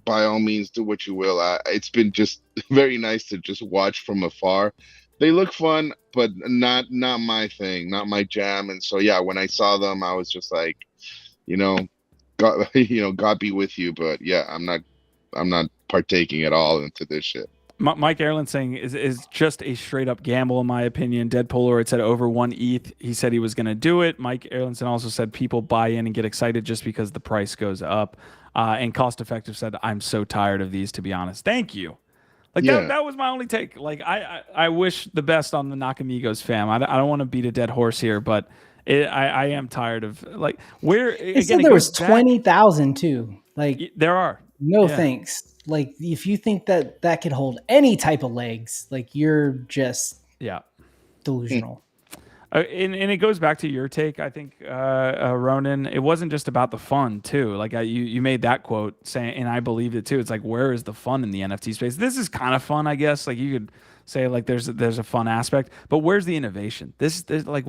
by all means do what you will. It's been just very nice to just watch from afar. They look fun, but not my thing, not my jam. And so yeah, when I saw them, I was just like, you know, God be with you. But yeah, I'm not partaking at all into this shit. Mike Erland saying is just a straight up gamble, in my opinion. Dead Polaroid said over 1 ETH. He said he was going to do it. Mike Erlandson also said people buy in and get excited just because the price goes up. And Cost Effective said, I'm so tired of these, to be honest. Thank you. Like that was my only take. Like I wish the best on the Nakamigos fam. I don't want to beat a dead horse here, but I am tired of like where. They said there was 20,000 too. Like there are. No thanks. Like if you think that could hold any type of legs, like you're just delusional. And it goes back to your take, I think, Ronan. It wasn't just about the fun, too. Like you made that quote saying, and I believed it too. It's like, where is the fun in the NFT space? This is kind of fun, I guess. Like you could say, like there's a fun aspect, but where's the innovation? This like,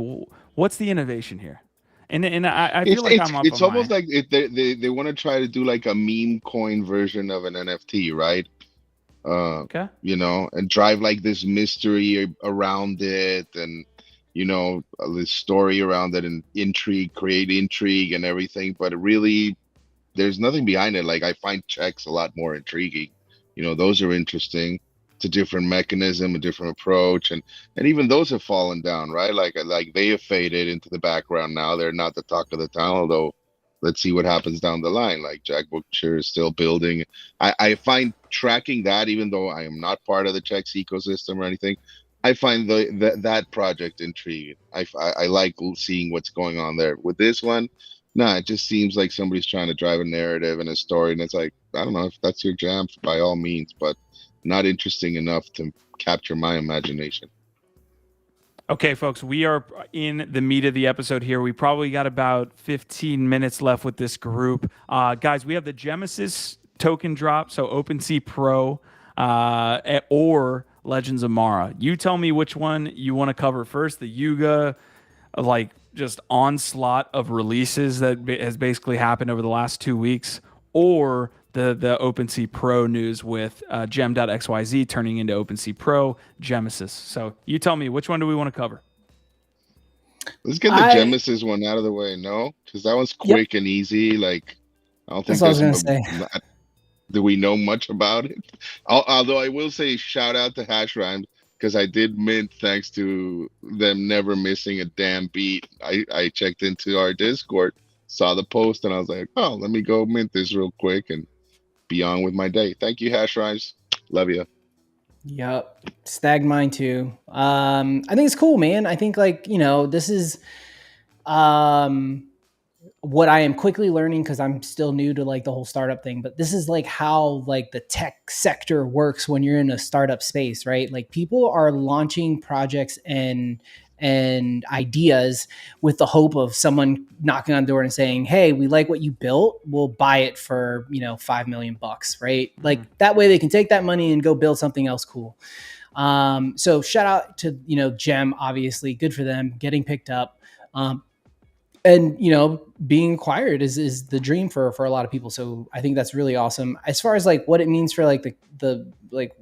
what's the innovation here? And I feel like I'm up It's on almost my like they want to try to do like a meme coin version of an NFT, right? okay. And drive like this mystery around it, and this story around it, and create intrigue and everything. But really, there's nothing behind it. Like I find checks a lot more intriguing. Those are interesting. It's a different mechanism, a different approach, and even those have fallen down, right? Like they have faded into the background now. They're not the talk of the town, although let's see what happens down the line. Like Jack Butcher is still building. I find tracking that, even though I am not part of the checks ecosystem or anything, I find that project intriguing. I like seeing what's going on there. With this one, nah, it just seems like somebody's trying to drive a narrative and a story, and it's like, I don't know if that's your jam, by all means, but not interesting enough to capture my imagination. Okay, folks, we are in the meat of the episode here. We probably got about 15 minutes left with this group. Guys, we have the GEMESIS token drop, so OpenSea Pro or Legends of Mara. You tell me which one you want to cover first. The Yuga, like just onslaught of releases that has basically happened over the last 2 weeks, or the OpenSea Pro news with Gem.xyz turning into OpenSea Pro, GEMESIS. So you tell me, which one do we want to cover? Let's get the GEMESIS one out of the way, no? Because that one's quick and easy. Like, I don't think that's what I was going to say. Do we know much about it? Although I will say shout out to Hash Rhymes, because I did mint thanks to them never missing a damn beat. I checked into our Discord, saw the post, and I was like, oh, let me go mint this real quick and be on with my day. Thank you, Hash Rhymes. Love you. Yep. Snagged mine too. I think it's cool, man. I think this is what I am quickly learning, because I'm still new to like the whole startup thing, but this is like how like the tech sector works when you're in a startup space, right? Like people are launching projects and ideas with the hope of someone knocking on the door and saying, hey, we like what you built, we'll buy it for $5 million, right? Like that way they can take that money and go build something else cool. So shout out to Gem, obviously good for them getting picked up. And being acquired is the dream for a lot of people. So I think that's really awesome. As far as like what it means for like the like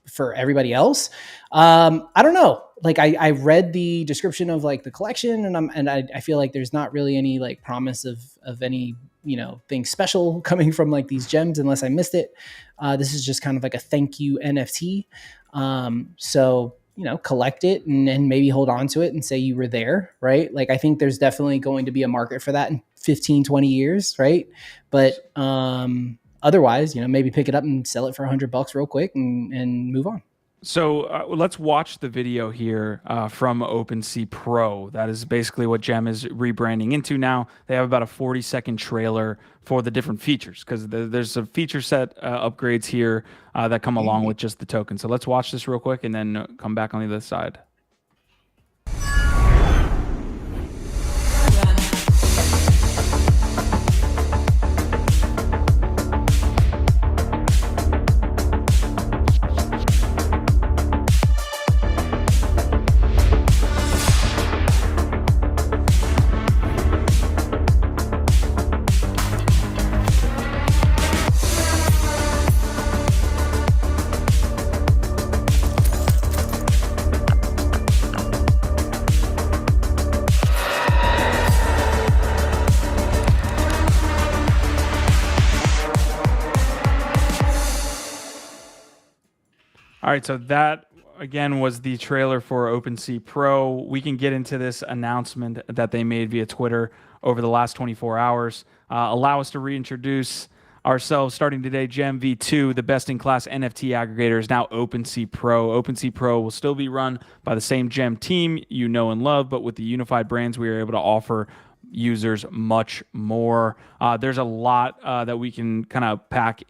for everybody else, I don't know. Like I read the description of like the collection, and I feel like there's not really any like promise of any thing special coming from like these gems, unless I missed it. This is just kind of like a thank you NFT. So collect it and maybe hold on to it and say you were there, right? Like, I think there's definitely going to be a market for that in 15, 20 years, right? But otherwise, maybe pick it up and sell it for $100 real quick and move on. So let's watch the video here from OpenSea Pro. That is basically what Gem is rebranding into now. They have about a 40-second trailer for the different features, because there's a feature set upgrades here that come along with just the token. So let's watch this real quick and then come back on the other side. All right, so that again was the trailer for OpenSea Pro. We can get into this announcement that they made via Twitter over the last 24 hours. Allow us to reintroduce ourselves starting today. Gem V2, the best-in-class NFT aggregator, is now OpenSea Pro. OpenSea Pro will still be run by the same Gem team you know and love, but with the unified brands, we are able to offer users much more. There's a lot that we can kind of pack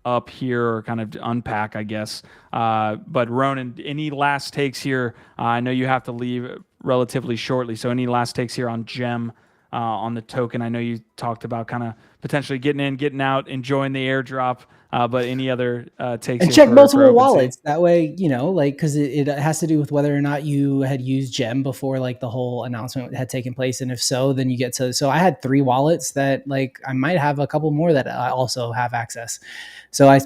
up here, or kind of unpack, I guess. But Ronan, any last takes here? I know you have to leave relatively shortly. So any last takes here on Gem, on the token? I know you talked about kind of potentially getting in, getting out, enjoying the airdrop, but any other takes? And check for multiple OpenSea? wallets. That way, like, because it has to do with whether or not you had used Gem before, like, the whole announcement had taken place. And if so, then you get to. So I had 3 wallets that, like, I might have a couple more that I also have access. So I,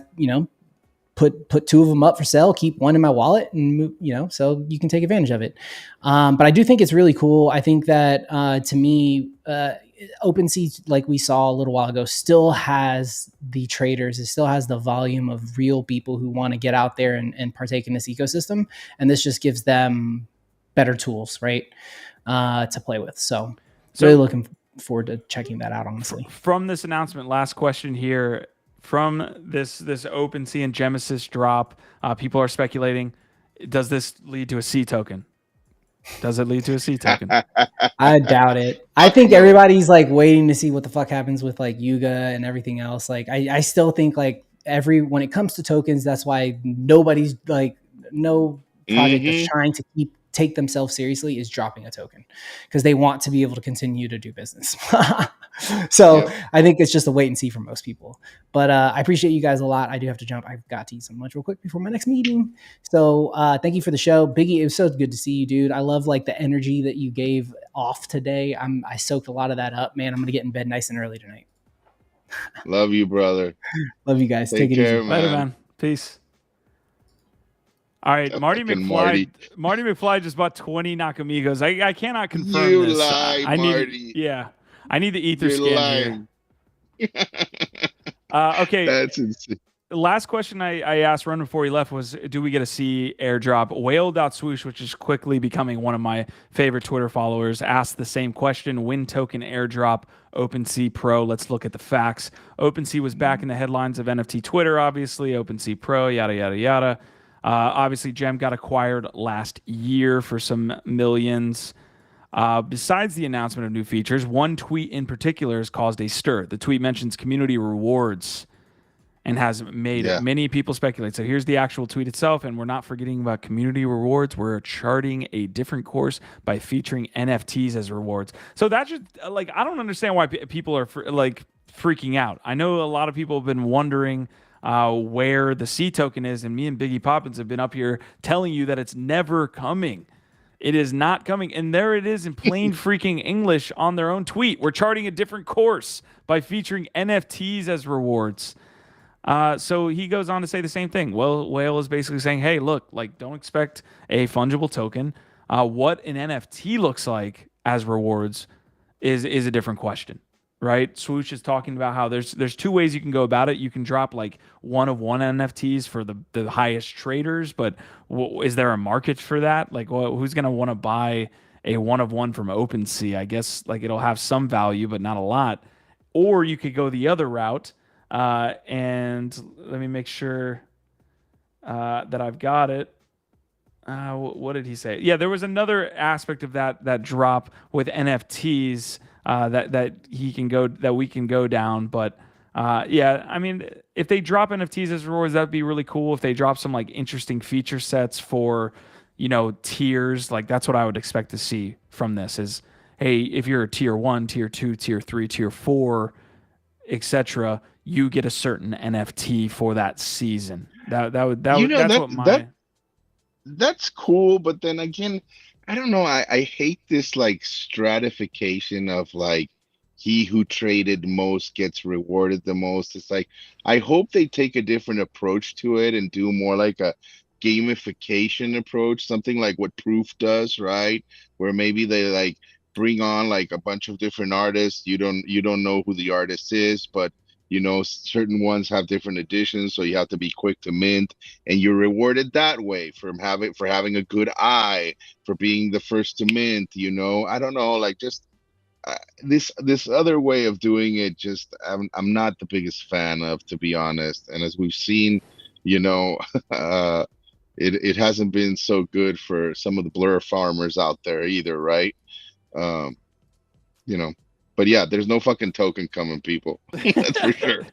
put 2 of them up for sale, keep 1 in my wallet, and move, so you can take advantage of it. But I do think it's really cool. I think that to me, OpenSea, like we saw a little while ago, still has the traders. It still has the volume of real people who want to get out there and partake in this ecosystem. And this just gives them better tools, right, to play with. So really looking forward to checking that out, honestly. From this announcement, last question here. From this OpenSea and GEMESIS drop, people are speculating, does this lead to a C token? Does it lead to a C token? I doubt it. I think everybody's like waiting to see what the fuck happens with like Yuga and everything else. Like I still think like when it comes to tokens, that's why nobody's like, no project that's trying to take themselves seriously is dropping a token, because they want to be able to continue to do business. So I think it's just a wait and see for most people. But I appreciate you guys a lot. I do have to jump. I've got to eat some lunch real quick before my next meeting. So thank you for the show, Biggie. It was so good to see you, dude. I love like the energy that you gave off today. I soaked a lot of that up, man. I'm gonna get in bed nice and early tonight. Love you, brother. Love you guys. Take it care, easy. man. Later, man. Peace. All right, Marty McFly just bought 20 Nakamigos. I cannot confirm you this. Lie, I Marty. I need the ether scan here. Okay. That's insane. The last question I asked Ron before he left was, do we get a C airdrop? Whale.swoosh, which is quickly becoming one of my favorite Twitter followers, asked the same question. Win token airdrop, OpenSea Pro. Let's look at the facts. OpenSea was back in the headlines of NFT Twitter, obviously. OpenSea Pro, yada, yada, yada. Obviously, Gem got acquired last year for some millions. Besides the announcement of new features, one tweet in particular has caused a stir. The tweet mentions community rewards and has made many people speculate. So here's the actual tweet itself, and we're not forgetting about community rewards. We're charting a different course by featuring NFTs as rewards. So that's just like, I don't understand why people are freaking out. I know a lot of people have been wondering where the C token is, and me and Biggie Poppins have been up here telling you that it's never coming. It is not coming, and there it is in plain freaking English on their own tweet. We're charting a different course by featuring NFTs as rewards. So he goes on to say the same thing. Well, Whale is basically saying, hey, look, like, don't expect a fungible token. What an NFT looks like as rewards is a different question. Right? Swoosh is talking about how there's 2 ways you can go about it. You can drop like one of one NFTs for the highest traders, but is there a market for that? Like, who's going to want to buy a one of one from OpenSea? I guess like it'll have some value, but not a lot. Or you could go the other route, and let me make sure that I've got it. What did he say? Yeah, there was another aspect of that drop with NFTs. That we can go down, but I mean, if they drop NFTs as rewards, that'd be really cool. If they drop some like interesting feature sets for, tiers, like that's what I would expect to see from this. Is, hey, if you're a tier 1, tier 2, tier 3, tier 4, etc., you get a certain NFT for that season. That's cool, but then again, I don't know. I hate this like stratification of like he who traded most gets rewarded the most. It's like, I hope they take a different approach to it and do more like a gamification approach, something like what Proof does, right? Where maybe they like bring on like a bunch of different artists. You don't know who the artist is, but certain ones have different editions, so you have to be quick to mint, and you're rewarded that way for having a good eye, for being the first to mint. I don't know, like just this other way of doing it. Just I'm not the biggest fan of, to be honest. And as we've seen, it hasn't been so good for some of the blur farmers out there either, right? But yeah, there's no fucking token coming, people. That's for sure.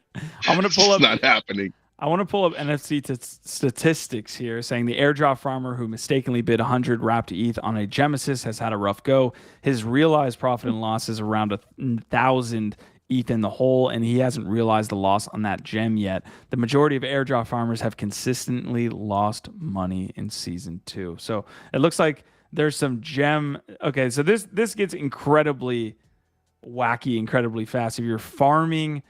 I'm gonna pull up. It's not happening. I want to pull up NFC statistics here, saying the airdrop farmer who mistakenly bid 100 wrapped ETH on a GEMESIS has had a rough go. His realized profit and loss is around 1,000 ETH in the hole, and he hasn't realized the loss on that gem yet. The majority of airdrop farmers have consistently lost money in season 2. So it looks like there's some gem. Okay, so this gets incredibly wacky, incredibly fast. If you're farming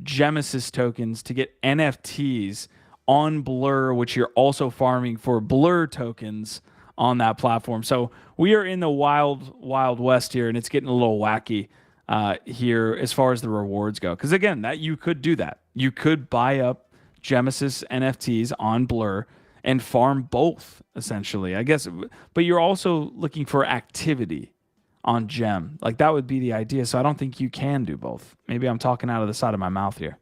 GEMESIS tokens to get NFTs on Blur, which you're also farming for Blur tokens on that platform. So we are in the wild west here, and it's getting a little wacky here as far as the rewards go. Because again, that you could do that. You could buy up GEMESIS NFTs on Blur and farm both, essentially, I guess. But you're also looking for activity on Gem. Like that would be the idea. So I don't think you can do both. Maybe I'm talking out of the side of my mouth here.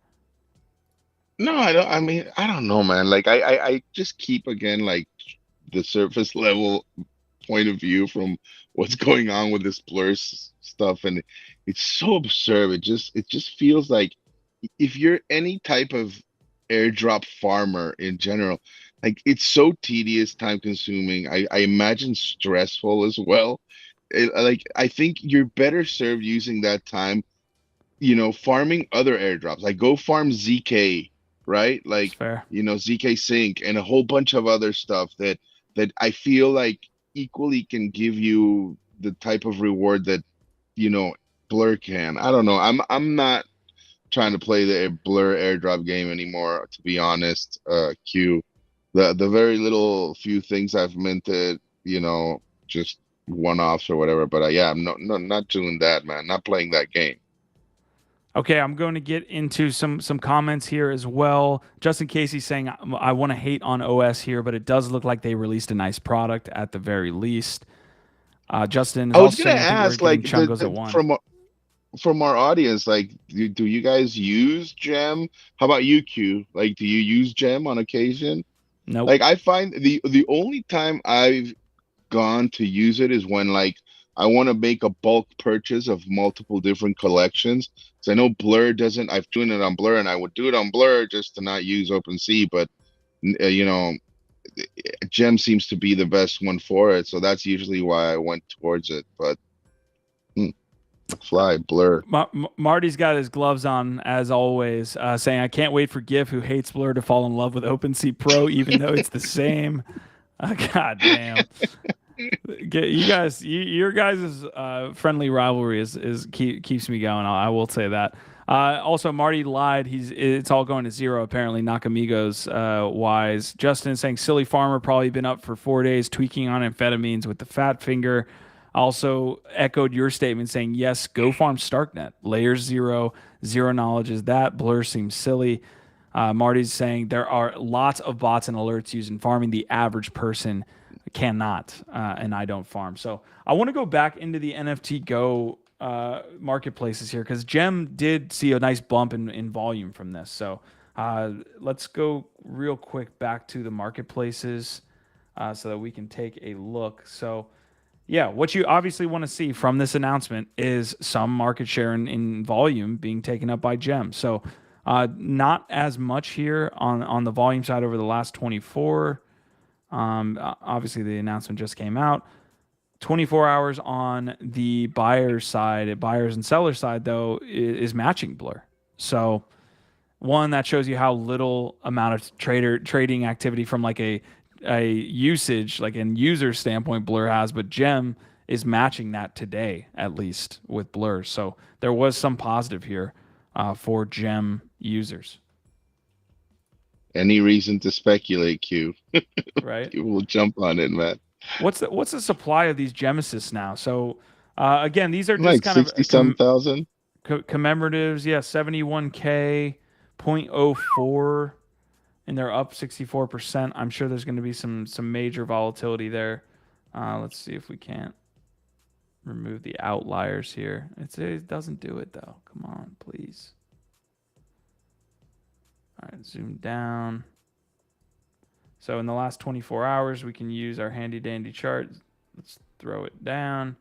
No, I don't. I mean, I don't know, man. Like, I just keep again like the surface level point of view from what's going on with this stuff, and it's so absurd. It just feels like if you're any type of airdrop farmer in general, like it's so tedious, time consuming. I imagine stressful as well. Like I think you're better served using that time, farming other airdrops. Like go farm ZK, right? It's Like, fair. ZK Sync and a whole bunch of other stuff that I feel like equally can give you the type of reward that, you know, Blur can. I don't know. I'm not trying to play the Blur airdrop game anymore, to be honest. Q. The very little few things I've minted, just one-offs or whatever. But yeah, I'm not doing that, man. Not playing that game. Okay, I'm going to get into some comments here as well. Justin Casey saying I want to hate on OS here, but it does look like they released a nice product at the very least. Justin is I was also gonna saying I think we're ask, getting like, chungos at one. from our audience, like, do you guys use Gem? How about you, Q? Like, do you use Gem on occasion? Nope. Like, I find the only time I've gone to use it is when, like, I want to make a bulk purchase of multiple different collections. So I know Blur doesn't. I've doing it on Blur, and I would do it on Blur just to not use OpenSea. But Gem seems to be the best one for it, so that's usually why I went towards it. But fly Blur. Marty's got his gloves on as always, saying I can't wait for GIF who hates Blur to fall in love with OpenSea Pro, even though it's the same. God damn. You guys, your guys' friendly rivalry keeps me going. I will say that. Also, Marty lied. It's all going to zero apparently. Nakamigos wise. Justin is saying silly farmer probably been up for 4 days tweaking on amphetamines with the fat finger. Also echoed your statement saying yes, go farm Starknet. Layer zero knowledge is that. Blur seems silly. Marty's saying there are lots of bots and alerts used in farming. The average person cannot, and I don't farm. So I want to go back into the NFT Go marketplaces here because Gem did see a nice bump in volume from this. So let's go real quick back to the marketplaces so that we can take a look. So yeah, what you obviously want to see from this announcement is some market share in volume being taken up by Gem. So not as much here on the volume side over the last 24. Obviously, the announcement just came out. 24 hours on the buyers and sellers side, though, is matching Blur. So, one, that shows you how little amount of trading activity from like a usage, like in user standpoint, Blur has, but Gem is matching that today, at least with Blur. So, there was some positive here for Gem users. Any reason to speculate, Q? Right. You will jump on it, man. What's the supply of these GEMESIS now? So again, these are just Like kind 60-some thousand. Commemoratives. Yeah, 71K, 0.04, and they're up 64%. I'm sure there's going to be some major volatility there. Let's see if we can't remove the outliers here. It doesn't do it though. Come on, please. All right, zoom down. So in the last 24 hours, we can use our handy dandy chart. Let's throw it down.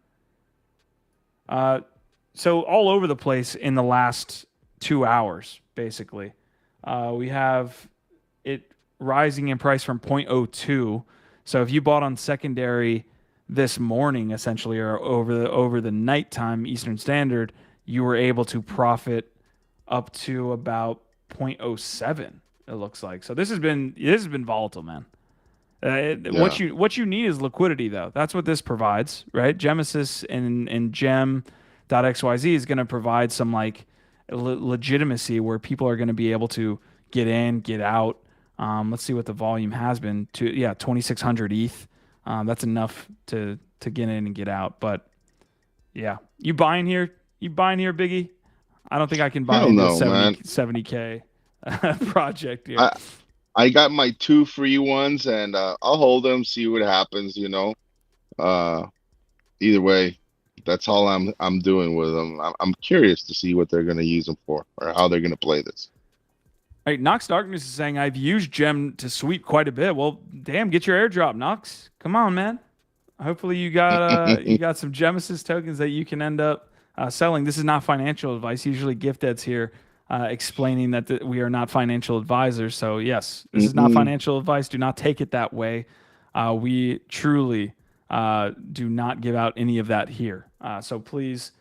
So all over the place in the last 2 hours, basically. We have it rising in price from 0.02. So if you bought on secondary this morning, essentially, or over the nighttime Eastern Standard, you were able to profit up to about 0.07. It looks like. So this has been volatile, man. What you need is liquidity, though. That's what this provides, right? GEMESIS and Gem.xyz is going to provide some like legitimacy where people are going to be able to get in, get out. Let's see what the volume has been. 2,600 ETH. That's enough to get in and get out. But yeah, you buying here, Biggie? I don't think I can buy into a 70K project here. I got my 2 free ones, and I'll hold them, see what happens. Either way, that's all I'm doing with them. I'm curious to see what they're going to use them for, or how they're going to play this. All right, Nox Darkness is saying I've used Gem to sweep quite a bit. Well, damn, get your airdrop, Nox. Come on, man. Hopefully you got some GEMESIS tokens that you can end up selling. This is not financial advice. Usually Gift Ed's here explaining that we are not financial advisors. So yes, this is not financial advice. Do not take it that way. We truly do not give out any of that here. So please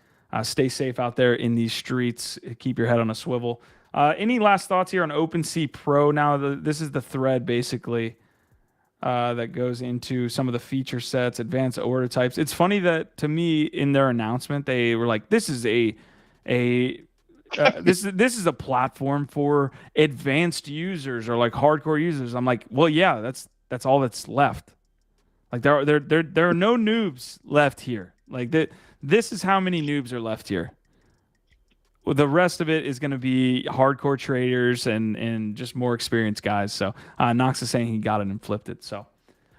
stay safe out there in these streets. Keep your head on a swivel. Any last thoughts here on OpenSea Pro? Now, this is the thread basically that goes into some of the feature sets, advanced order types. It's funny that to me in their announcement they were like, "This is this is a platform for advanced users or like hardcore users." I'm like, well, yeah, that's all that's left. Like there are no noobs left here. Like this is how many noobs are left here. Well, the rest of it is going to be hardcore traders and just more experienced guys. So Nox is saying he got it and flipped it. So,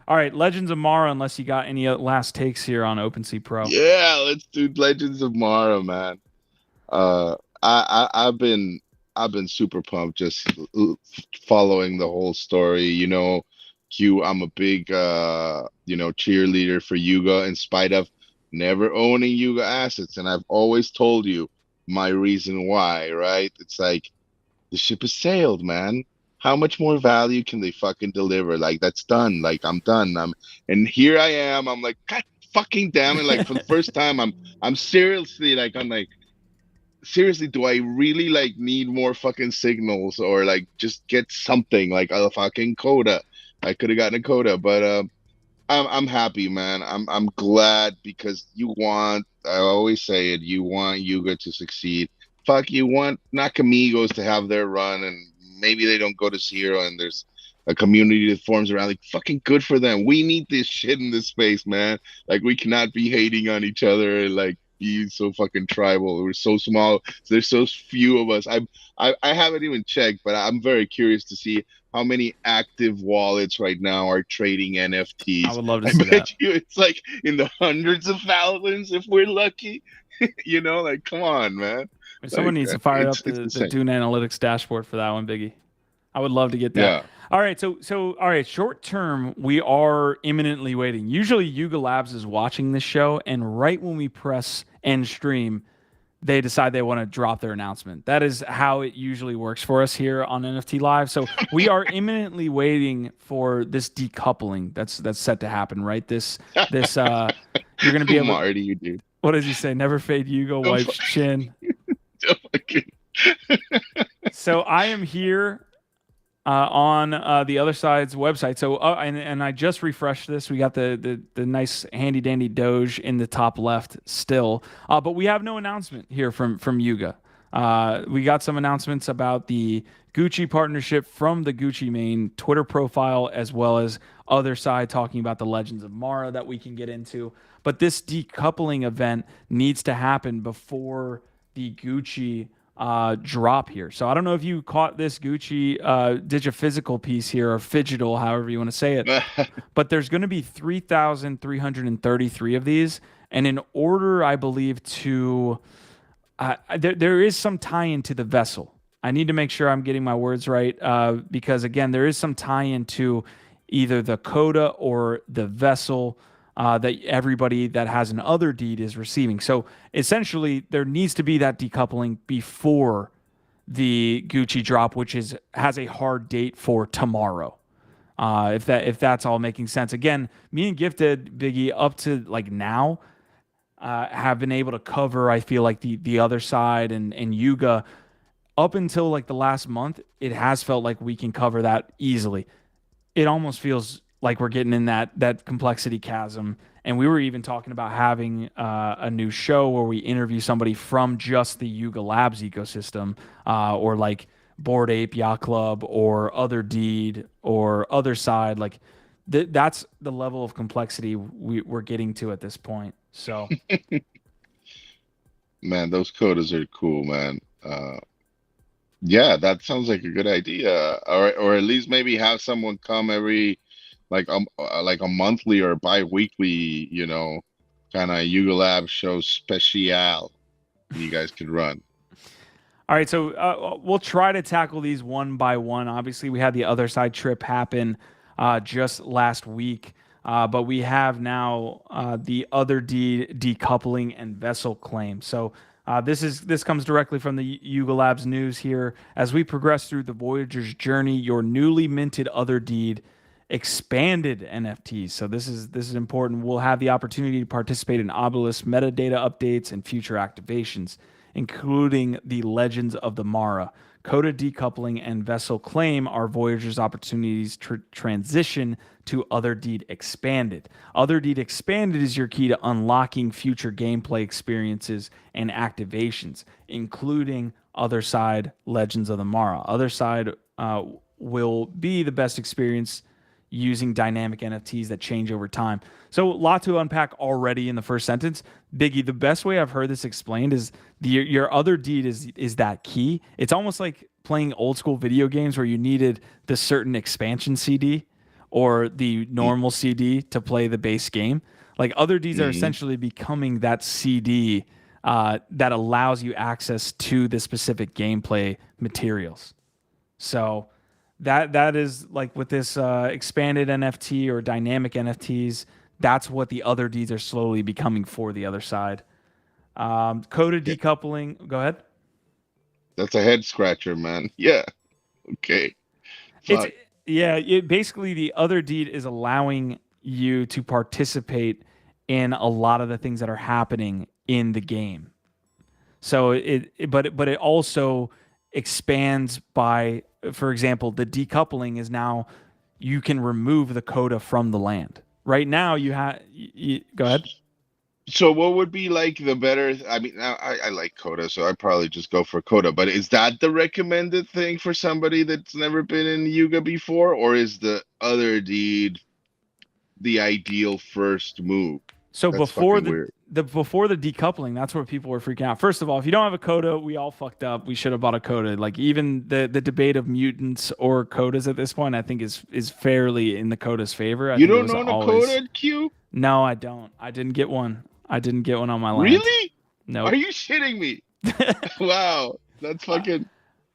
all right, Legends of Mara. Unless you got any last takes here on OpenSea Pro. Yeah, let's do Legends of Mara, man. I've been super pumped just following the whole story. Q, I'm a big cheerleader for Yuga in spite of never owning Yuga assets, and I've always told you my reason why, right? It's like the ship has sailed, man. How much more value can they fucking deliver? Like, that's done. Like, I'm done. And here I am. I'm like, God fucking damn it! Like, for the first time, I'm seriously like, seriously, do I really like need more fucking signals or like just get something like a fucking coda? I could have gotten a coda, but I'm happy, man. I'm glad because I always say it, you want Yuga to succeed. Fuck, you want Nakamigos to have their run, and maybe they don't go to zero, and there's a community that forms around. Like, fucking good for them. We need this shit in this space, man. Like, we cannot be hating on each other and like be so fucking tribal. We're so small. There's so few of us. I haven't even checked, but I'm very curious to see how many active wallets right now are trading NFTs. I would love to see that. Bet you it's like in the hundreds of thousands if we're lucky. Like, come on, man. Someone needs to fire up the Dune Analytics dashboard for that one, Biggie. I would love to get that. Yeah. All right, so all right, short term, we are imminently waiting. Usually Yuga Labs is watching this show, and right when we press end stream, they decide they want to drop their announcement. That is how it usually works for us here on NFT Live. So we are imminently waiting for this decoupling that's set to happen, right? This you're going to be able. Marty, you do. What does he say? Never fade Yuga, wipes chin. So I am here on the Otherside's website. So and I just refreshed this. We got the nice handy dandy Doge in the top left still, but we have no announcement here from Yuga. We got some announcements about the Gucci partnership from the Gucci main Twitter profile, as well as Otherside talking about the Legends of Mara that we can get into. But this decoupling event needs to happen before the Gucci drop here. So I don't know if you caught this Gucci digiphysical piece here, or phygital, however you want to say it. But there's going to be 3,333 of these, and in order, I believe, to there is some tie-in to the vessel. I need to make sure I'm getting my words right, because again, there is some tie-in to either the coda or the vessel that everybody that has an other deed is receiving. So essentially, there needs to be that decoupling before the Gucci drop, which has a hard date for tomorrow. If that's all making sense. Again, me and Gifted Biggie up to like now have been able to cover, I feel like the other side and Yuga up until like the last month. It has felt like we can cover that easily. It almost feels like we're getting in that complexity chasm. And we were even talking about having a new show where we interview somebody from just the Yuga Labs ecosystem, or like Bored Ape Yacht Club or Other Deed or Otherside. Like that's the level of complexity we're getting to at this point. So, Man, those codas are cool, man. Yeah, that sounds like a good idea. Or at least maybe have someone come every like a monthly or bi-weekly, kind of Yuga Lab show special you guys could run. all right, so we'll try to tackle these one by one. Obviously, we had the Otherside trip happen just last week, but we have now the Other Deed decoupling and vessel claim. So this comes directly from the Yuga Labs news here. As we progress through the Voyager's journey, your newly minted Other Deed expanded NFTs. So this is important. We'll have the opportunity to participate in Obelisk metadata updates and future activations, including the Legends of the Mara. Coda decoupling and vessel claim are Voyager's opportunities to transition to Other Deed Expanded. Other Deed Expanded is your key to unlocking future gameplay experiences and activations, including Otherside Legends of the Mara. Otherside will be the best experience using dynamic NFTs that change over time. So a lot to unpack already in the first sentence. Biggie, the best way I've heard this explained is your Other Deed is that key. It's almost like playing old school video games where you needed the certain expansion CD or the normal CD to play the base game. Like Other Deeds are essentially becoming that CD that allows you access to the specific gameplay materials. So that is like with this expanded NFT or dynamic NFTs, that's what the Other Deeds are slowly becoming for the other side. Coda decoupling. Go ahead. That's a head scratcher, man. Yeah. Okay. Fuck. Basically the Other Deed is allowing you to participate in a lot of the things that are happening in the game. So but it also expands by, for example, the decoupling is now you can remove the coda from the land. Right now you have go ahead. So what would be like the better? I mean, I like Coda, so I'd probably just go for Coda. But is that the recommended thing for somebody that's never been in Yuga before, or is the Other Deed the ideal first move? So That's before fucking weird. before the decoupling, that's where people were freaking out. First of all, if you don't have a coda, we all fucked up. We should have bought a coda. Like even the debate of mutants or codas at this point, I think is fairly in the coda's favor. You don't own a Coda, Q? No, I don't. I didn't get one. I didn't get one on my land. Really? No. Are you shitting me? Wow, that's fucking.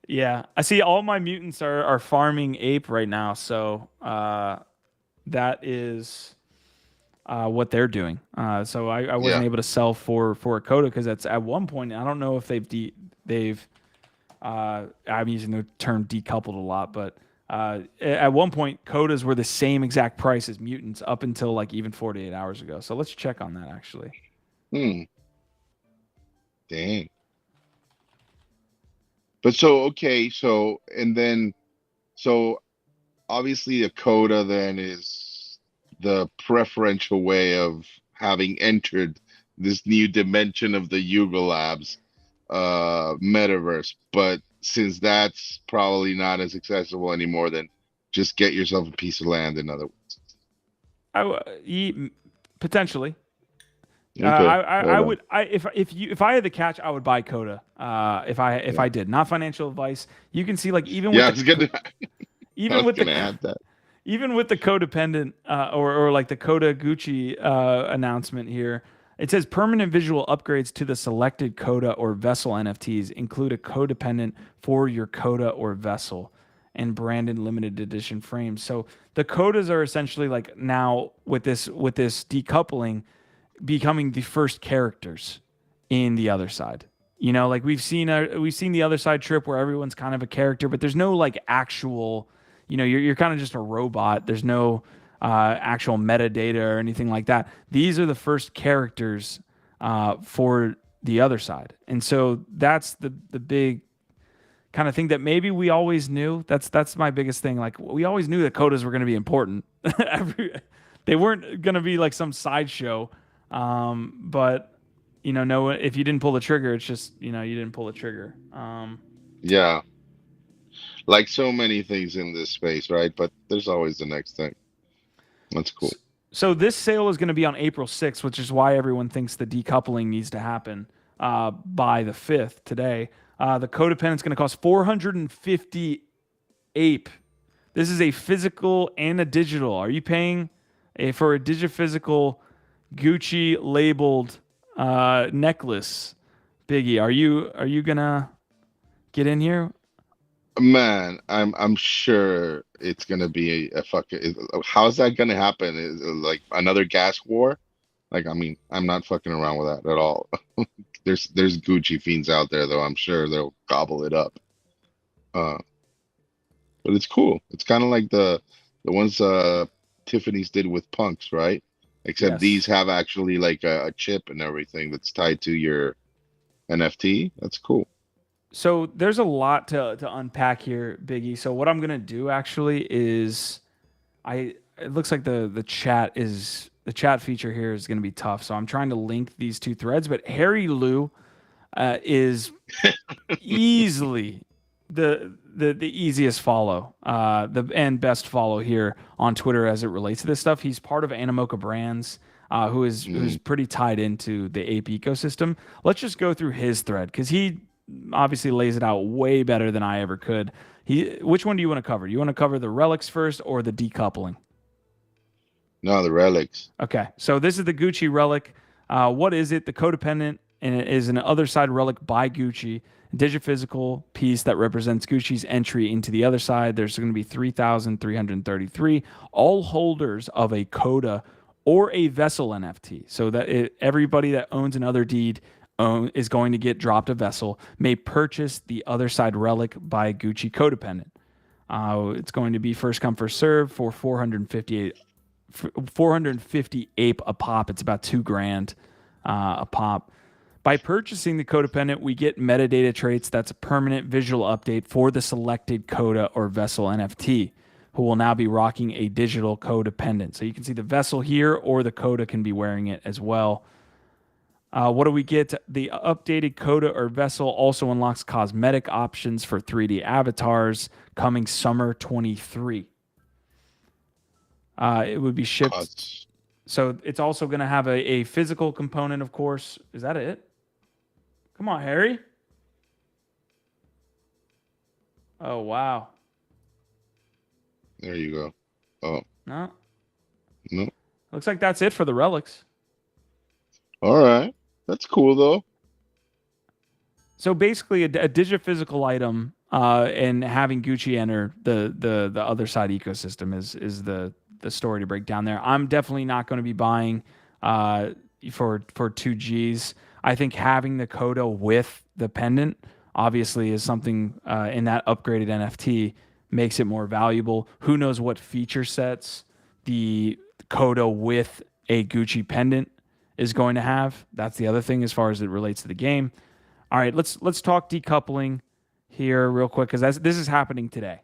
Yeah, I see all my mutants are farming ape right now, so that is what they're doing. So I wasn't able to sell for a coda because that's at one point. I don't know if they've I'm using the term decoupled a lot, but at one point codas were the same exact price as mutants up until like even 48 hours ago. So let's check on that actually. Dang. But so obviously a coda then is the preferential way of having entered this new dimension of the Yuga Labs metaverse. But since that's probably not as accessible anymore, then just get yourself a piece of land, in other words. Potentially. Okay. I would if I had the catch, I would buy Coda. If I did, not financial advice. You can see like even with even with the codependent or like the Coda Gucci announcement here, it says permanent visual upgrades to the selected Coda or vessel NFTs include a codependent for your Coda or vessel and branded limited edition frames. So the Codas are essentially like now with this decoupling becoming the first characters in the other side. You know, like we've seen the other side trip where everyone's kind of a character, but there's no like actual, you know, you're kind of just a robot. There's no actual metadata or anything like that. These are the first characters for the other side, and so that's the big kind of thing that maybe we always knew. That's my biggest thing. Like we always knew that codas were going to be important. They weren't going to be like some sideshow, but you know, no, if you didn't pull the trigger, it's just, you know, you didn't pull the trigger. Yeah, like so many things in this space, right? But there's always the next thing. That's cool. So this sale is going to be on April 6th, which is why everyone thinks the decoupling needs to happen by the 5th today. The codependent is going to cost 450 ape. This is a physical and a digital. Are you paying for a digiphysical Gucci labeled necklace, Biggie? Are you gonna get in here? Man, I'm sure it's gonna be a fucking. How's that gonna happen? Is it like another gas war? Like, I mean, I'm not fucking around with that at all. There's Gucci fiends out there though. I'm sure they'll gobble it up. Uh, but it's cool. It's kind of like the ones Tiffany's did with punks, right? Except Yes. these have actually like a chip and everything that's tied to your NFT. That's cool. So there's a lot to unpack here, Biggie. So what I'm gonna do actually is, it looks like the chat feature here is gonna be tough. So I'm trying to link these two threads, but Harry Lou is easily the easiest follow, and best follow here on Twitter as it relates to this stuff. He's part of Animoca Brands, who's pretty tied into the ape ecosystem. Let's just go through his thread because he obviously lays it out way better than I ever could. Which one do you want to cover? You want to cover the relics first or the decoupling? No, the relics. Okay, so this is the Gucci relic. What is it? The codependent, and it is an other side relic by Gucci, digiphysical piece that represents Gucci's entry into the other side. There's going to be 3,333 all holders of a coda or a vessel NFT. So that everybody that owns an other deed is going to get dropped a vessel, may purchase the other side relic by Gucci codependent. It's going to be first come first serve for 450 ape a pop. It's about $2,000 a pop. By purchasing the codependent, we get metadata traits. That's a permanent visual update for the selected coda or vessel NFT, who will now be rocking a digital codependent. So you can see the vessel here, or the coda can be wearing it as well. What do we get? The updated coda or vessel also unlocks cosmetic options for 3D avatars coming summer 23. It would be shipped. So it's also going to have a physical component, of course. Is that it? Come on, Harry. Oh, wow. There you go. Oh, No. no. Looks like that's it for the relics. All right. That's cool though. So basically, a digiphysical item and having Gucci enter the other side ecosystem is the story to break down there. I'm definitely not going to be buying for 2Gs. I think having the coda with the pendant obviously is something in that upgraded NFT makes it more valuable. Who knows what feature sets the coda with a Gucci pendant is going to have. That's the other thing as far as it relates to the game. All right, let's talk decoupling here real quick because this is happening today.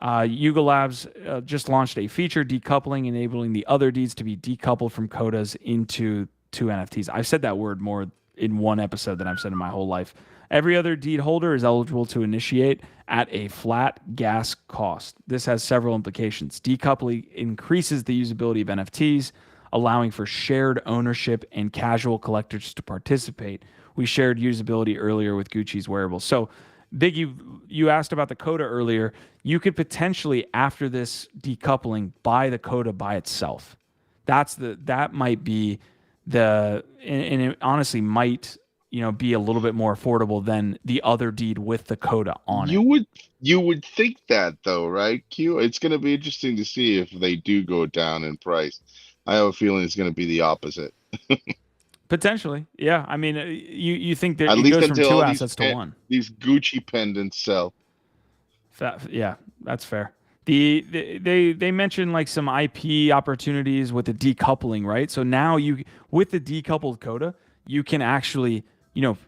Yuga Labs just launched a feature decoupling, enabling the other deeds to be decoupled from codas into two NFTs. I've said that word more in one episode than I've said in my whole life. Every other deed holder is eligible to initiate at a flat gas cost. This has several implications. Decoupling increases the usability of NFTs, allowing for shared ownership and casual collectors to participate. We shared usability earlier with Gucci's wearables. So, Big, you asked about the coda earlier. You could potentially, after this decoupling, buy the coda by itself. That might be and it honestly might be a little bit more affordable than the other deed with the coda on it. You would think that though, right? Q. It's going to be interesting to see if they do go down in price. I have a feeling it's going to be the opposite. Potentially, yeah. I mean, you think that At it least goes from until two all assets to one. these Gucci pendants sell. Yeah, that's fair. They mentioned like some IP opportunities with the decoupling, right? So now you with the decoupled coda, you can actually, you know,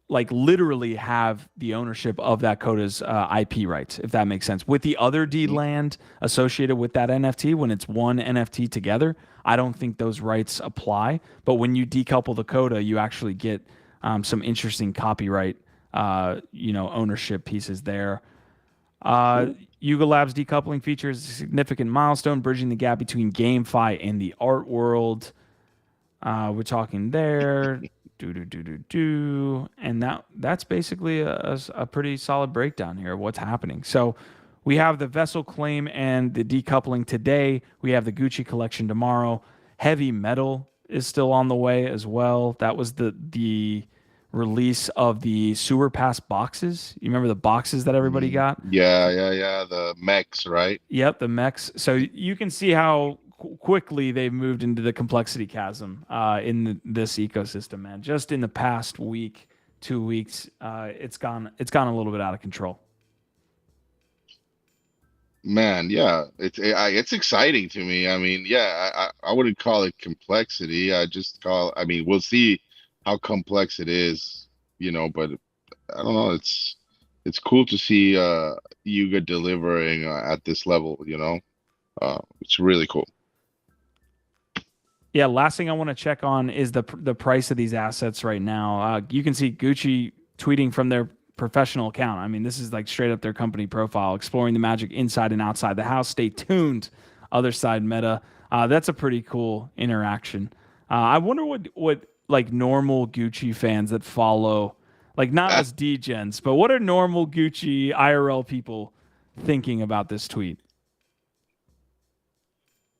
like literally have the ownership of that coda's IP rights, if that makes sense. With the other deed land associated with that NFT, when it's one NFT together, I don't think those rights apply. But when you decouple the coda, you actually get some interesting copyright, ownership pieces there. Cool. Yuga Labs decoupling features a significant milestone, bridging the gap between GameFi and the art world. We're talking there. And that's basically a pretty solid breakdown here of what's happening. So we have the vessel claim and the decoupling today. We have the Gucci collection tomorrow. Heavy metal is still on the way as well. That was the release of the sewer pass boxes. You remember the boxes that everybody got? Yeah. The mechs, right? Yep, the mechs. So you can see how quickly they've moved into the complexity chasm this ecosystem, man. Just in the past week, 2 weeks, it's gone a little bit out of control. Man, yeah, it's exciting to me. I mean, yeah, I wouldn't call it complexity. I mean, we'll see how complex it is, but I don't know. It's cool to see Yuga delivering at this level, it's really cool. Yeah, last thing I want to check on is the price of these assets right now. You can see Gucci tweeting from their professional account. I mean, this is like straight up their company profile, exploring the magic inside and outside the house. Stay tuned. Otherside meta. That's a pretty cool interaction. I wonder what like normal Gucci fans that follow, like not us degens, but what are normal Gucci IRL people thinking about this tweet?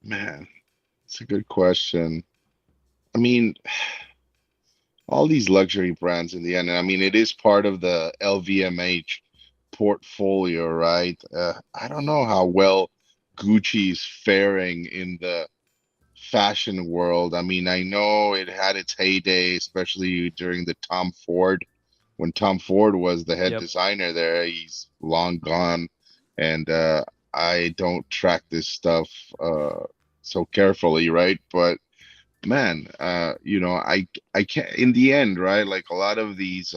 Man, it's a good question. I mean, all these luxury brands in the end, and I mean, it is part of the LVMH portfolio, right? I don't know how well Gucci is faring in the fashion world. I mean, I know it had its heyday, especially during the Tom Ford, when Tom Ford was the head designer there. He's long gone, and I don't track this stuff so carefully, right? But man, I can't, in the end, right? Like a lot of these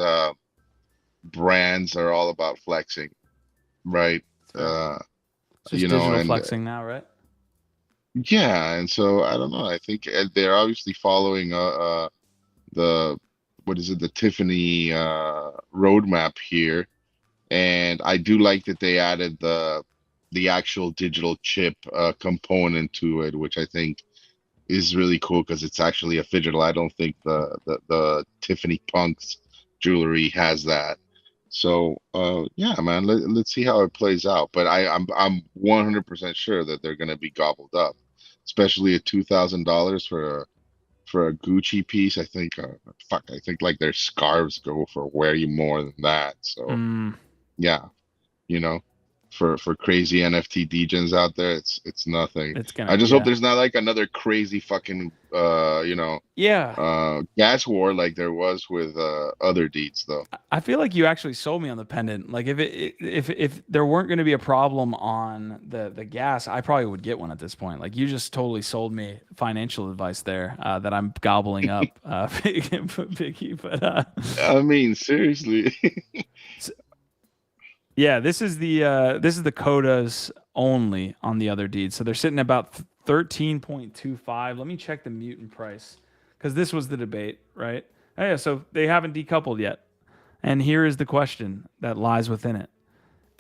brands are all about flexing, right? It's just digital flexing now, right? Yeah, and so I don't know. I think they're obviously following the what is it, the Tiffany roadmap here, and I do like that they added the actual digital chip component to it, which I think is really cool because it's actually a digital. I don't think the Tiffany Punks jewelry has that. So yeah, man, let's see how it plays out. But I'm 100% sure that they're gonna be gobbled up, especially at $2,000 for a Gucci piece. I think I think like their scarves go for way more than that. So yeah, you know, for crazy NFT degens out there, it's nothing. It's gonna. I just hope there's not like another crazy fucking gas war like there was with other deeds though. I feel like you actually sold me on the pendant. Like if there weren't going to be a problem on the gas, I probably would get one at this point. Like you just totally sold me financial advice there that I'm gobbling up, Biggie. But I mean, seriously. Yeah, this is the codas only on the other deeds. So they're sitting about 13.25. Let me check the mutant price because this was the debate, right? Oh, yeah, so they haven't decoupled yet. And here is the question that lies within it.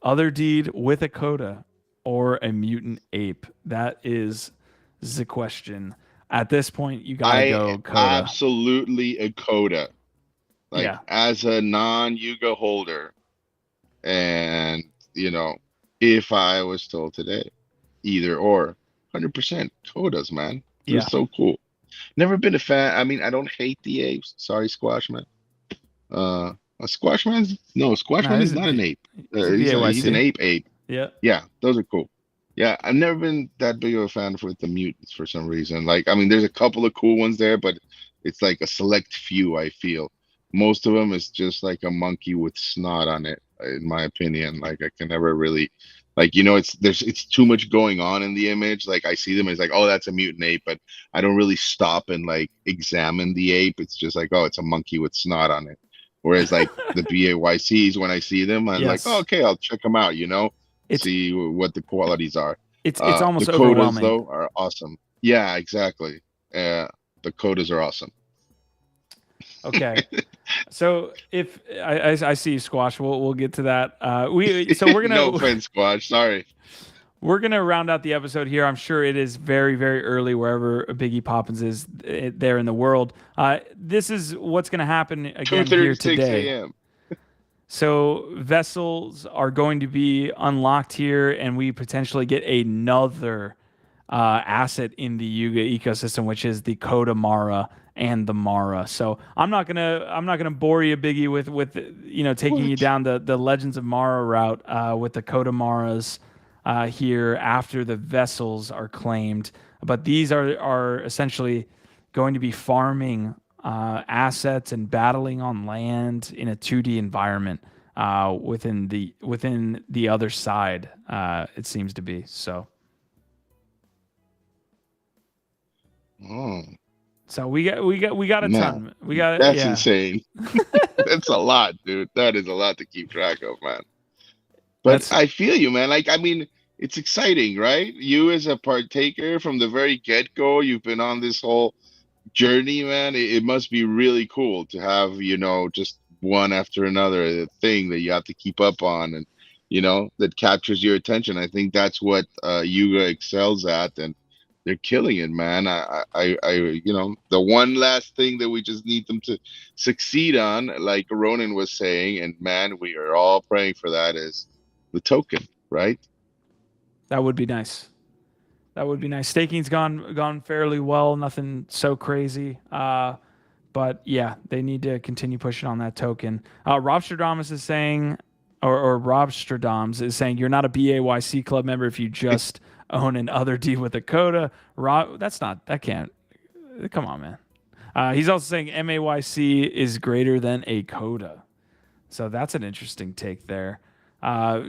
Other deed with a coda or a mutant ape? That is the question. At this point, you got to go coda. Absolutely a coda. Like as a non-Yuga holder. And, if I was told today, either or, 100% codas, man. They're so cool. Never been a fan. I mean, I don't hate the apes. Sorry, Squashman. Squashman is not an ape. He's an ape. Yeah, those are cool. Yeah, I've never been that big of a fan for the mutants for some reason. Like, I mean, there's a couple of cool ones there, but it's like a select few. I feel most of them is just like a monkey with snot on it, in my opinion. Like I can never really, like, it's too much going on in the image. Like I see them as like, oh, that's a mutant ape, but I don't really stop and like examine the ape. It's just like, oh, it's a monkey with snot on it. Whereas like the BAYCs, when I see them, I'm like, oh, Yes. okay, I'll check them out. It's See what the qualities are. it's The almost codas overwhelming. though are awesome. Yeah, exactly. The codas are awesome. Okay. So if I see you, Squash, we'll get to that. We're No gonna offense, Squash. Sorry. we're gonna round out the episode here. I'm sure it is very very early wherever Biggie Poppins is there in the world. This is what's gonna happen again here 2:36 today. a.m. So vessels are going to be unlocked here, and we potentially get another asset in the Yuga ecosystem, which is the Coda Mara and the Mara. So I'm not gonna bore you, Biggie, with taking you What? down the Legends of Mara route with the Coda Maras here after the vessels are claimed. But these are essentially going to be farming assets and battling on land in a 2D environment within the other side. It seems to be so. Oh, So we got a man, ton. We got that's yeah. insane. That's a lot, dude. That is a lot to keep track of, man. But That's I feel you, man. Like, I mean, it's exciting, right? You as a partaker from the very get-go, you've been on this whole journey, man. It must be really cool to have, just one after another thing that you have to keep up on, and that captures your attention. I think that's what Yuga excels at, and they're killing it, man. The one last thing that we just need them to succeed on, like Ronan was saying, and man, we are all praying for that, is the token, right? that would be nice. That would be nice. Staking's gone fairly well. Nothing so crazy. But yeah, they need to continue pushing on that token. Rob Stradamus is saying, or Rob Stradamus is saying, you're not a BAYC club member if you just own an other D with a coda. Rob, that can't. Come on, man. He's also saying MAYC is greater than a coda. So that's an interesting take there.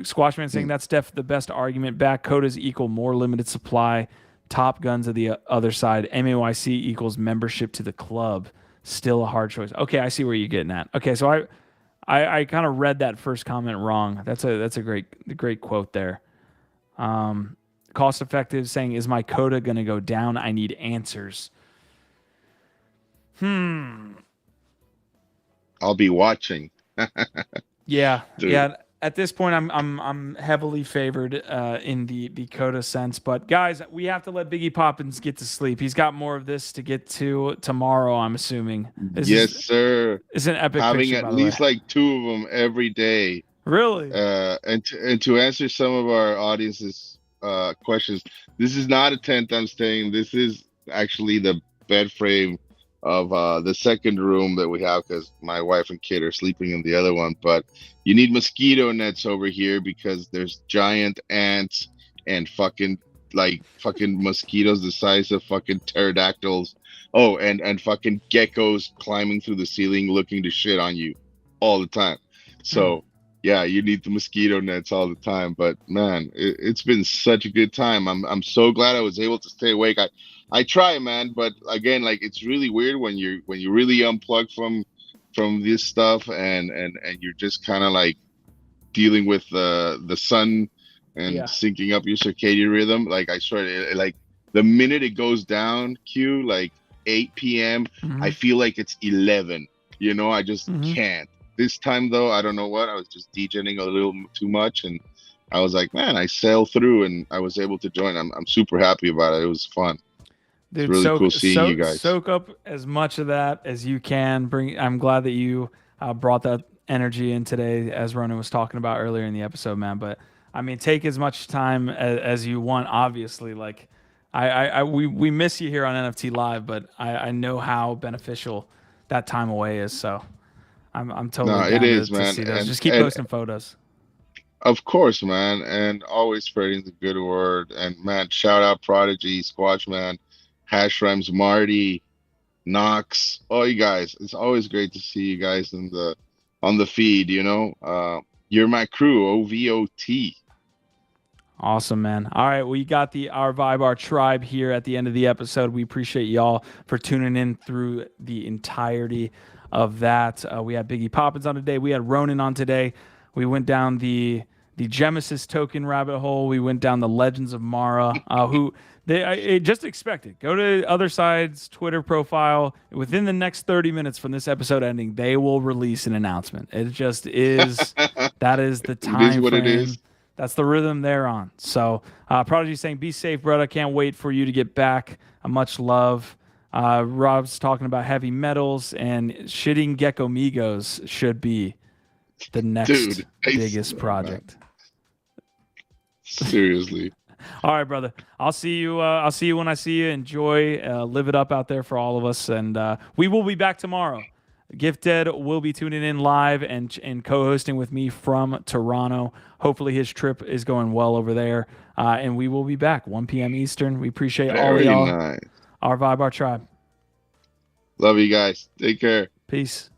Squashman saying that's the best argument. Back codas equal more limited supply. Top guns of the other side. MAYC equals membership to the club. Still a hard choice. Okay, I see where you're getting at. Okay, so I kind of read that first comment wrong. That's a great quote there. Cost effective saying, is my coda gonna go down? I need answers. I'll be watching. Yeah, Dude. yeah. At this point, I'm heavily favored in the coda sense. But guys, we have to let Biggie Poppins get to sleep. He's got more of this to get to tomorrow, I'm assuming. Yes, sir. It's an epic Having picture, at by the least way. like two of them every day. Really? And to answer some of our audience's questions, this is not a tent I'm staying. This is actually the bed frame of the second room that we have, because my wife and kid are sleeping in the other one. But you need mosquito nets over here because there's giant ants and fucking mosquitoes the size of fucking pterodactyls. Oh, and fucking geckos climbing through the ceiling looking to shit on you all the time. So yeah, you need the mosquito nets all the time. But man, it's been such a good time. I'm so glad I was able to stay awake. I try, man, but again, like, it's really weird when you really unplug from this stuff, and you're just kind of like dealing with the sun and syncing up your circadian rhythm. Like, I swear, like, the minute it goes down, like 8 p.m., I feel like it's 11. I just can't. This time though, I don't know what, I was just DJing a little too much, and I was like, man, I sailed through and I was able to join. I'm super happy about it. It was fun. Dude, it's really cool seeing you guys. Soak up as much of that as you can. I'm glad that you brought that energy in today, as Ronan was talking about earlier in the episode, man. But I mean, take as much time as you want. Obviously, like we miss you here on NFT Live, but I know how beneficial that time away is. So I'm totally down to see those. Just keep posting photos. Of course, man, and always spreading the good word. And man, shout out Prodigy, Squatch Man, Hash Rhymes, Marty, Knox, all you guys. It's always great to see you guys on the feed. You're my crew, OVOT. Awesome, man. All right, we got our vibe, our tribe here at the end of the episode. We appreciate y'all for tuning in through the entirety of that. We had Biggie Poppins on today. We had Ronan on today. We went down the GEMESIS token rabbit hole. We went down the Legends of Mara, just expect it. Go to Otherside's Twitter profile. Within the next 30 minutes from this episode ending, they will release an announcement. It just is. That is the time It is what frame. it is. That's the rhythm they're on. So, Prodigy saying, be safe, brother. Can't wait for you to get back. Much love. Rob's talking about heavy metals, and shitting Nakamigos should be the next biggest project. Seriously. All right, brother. I'll see you. I'll see you when I see you. Enjoy. Live it up out there for all of us, and we will be back tomorrow. Gifted will be tuning in live and co-hosting with me from Toronto. Hopefully his trip is going well over there, and we will be back 1 p.m. Eastern. We appreciate all of y'all. Nice. Our vibe, our tribe. Love you guys. Take care. Peace.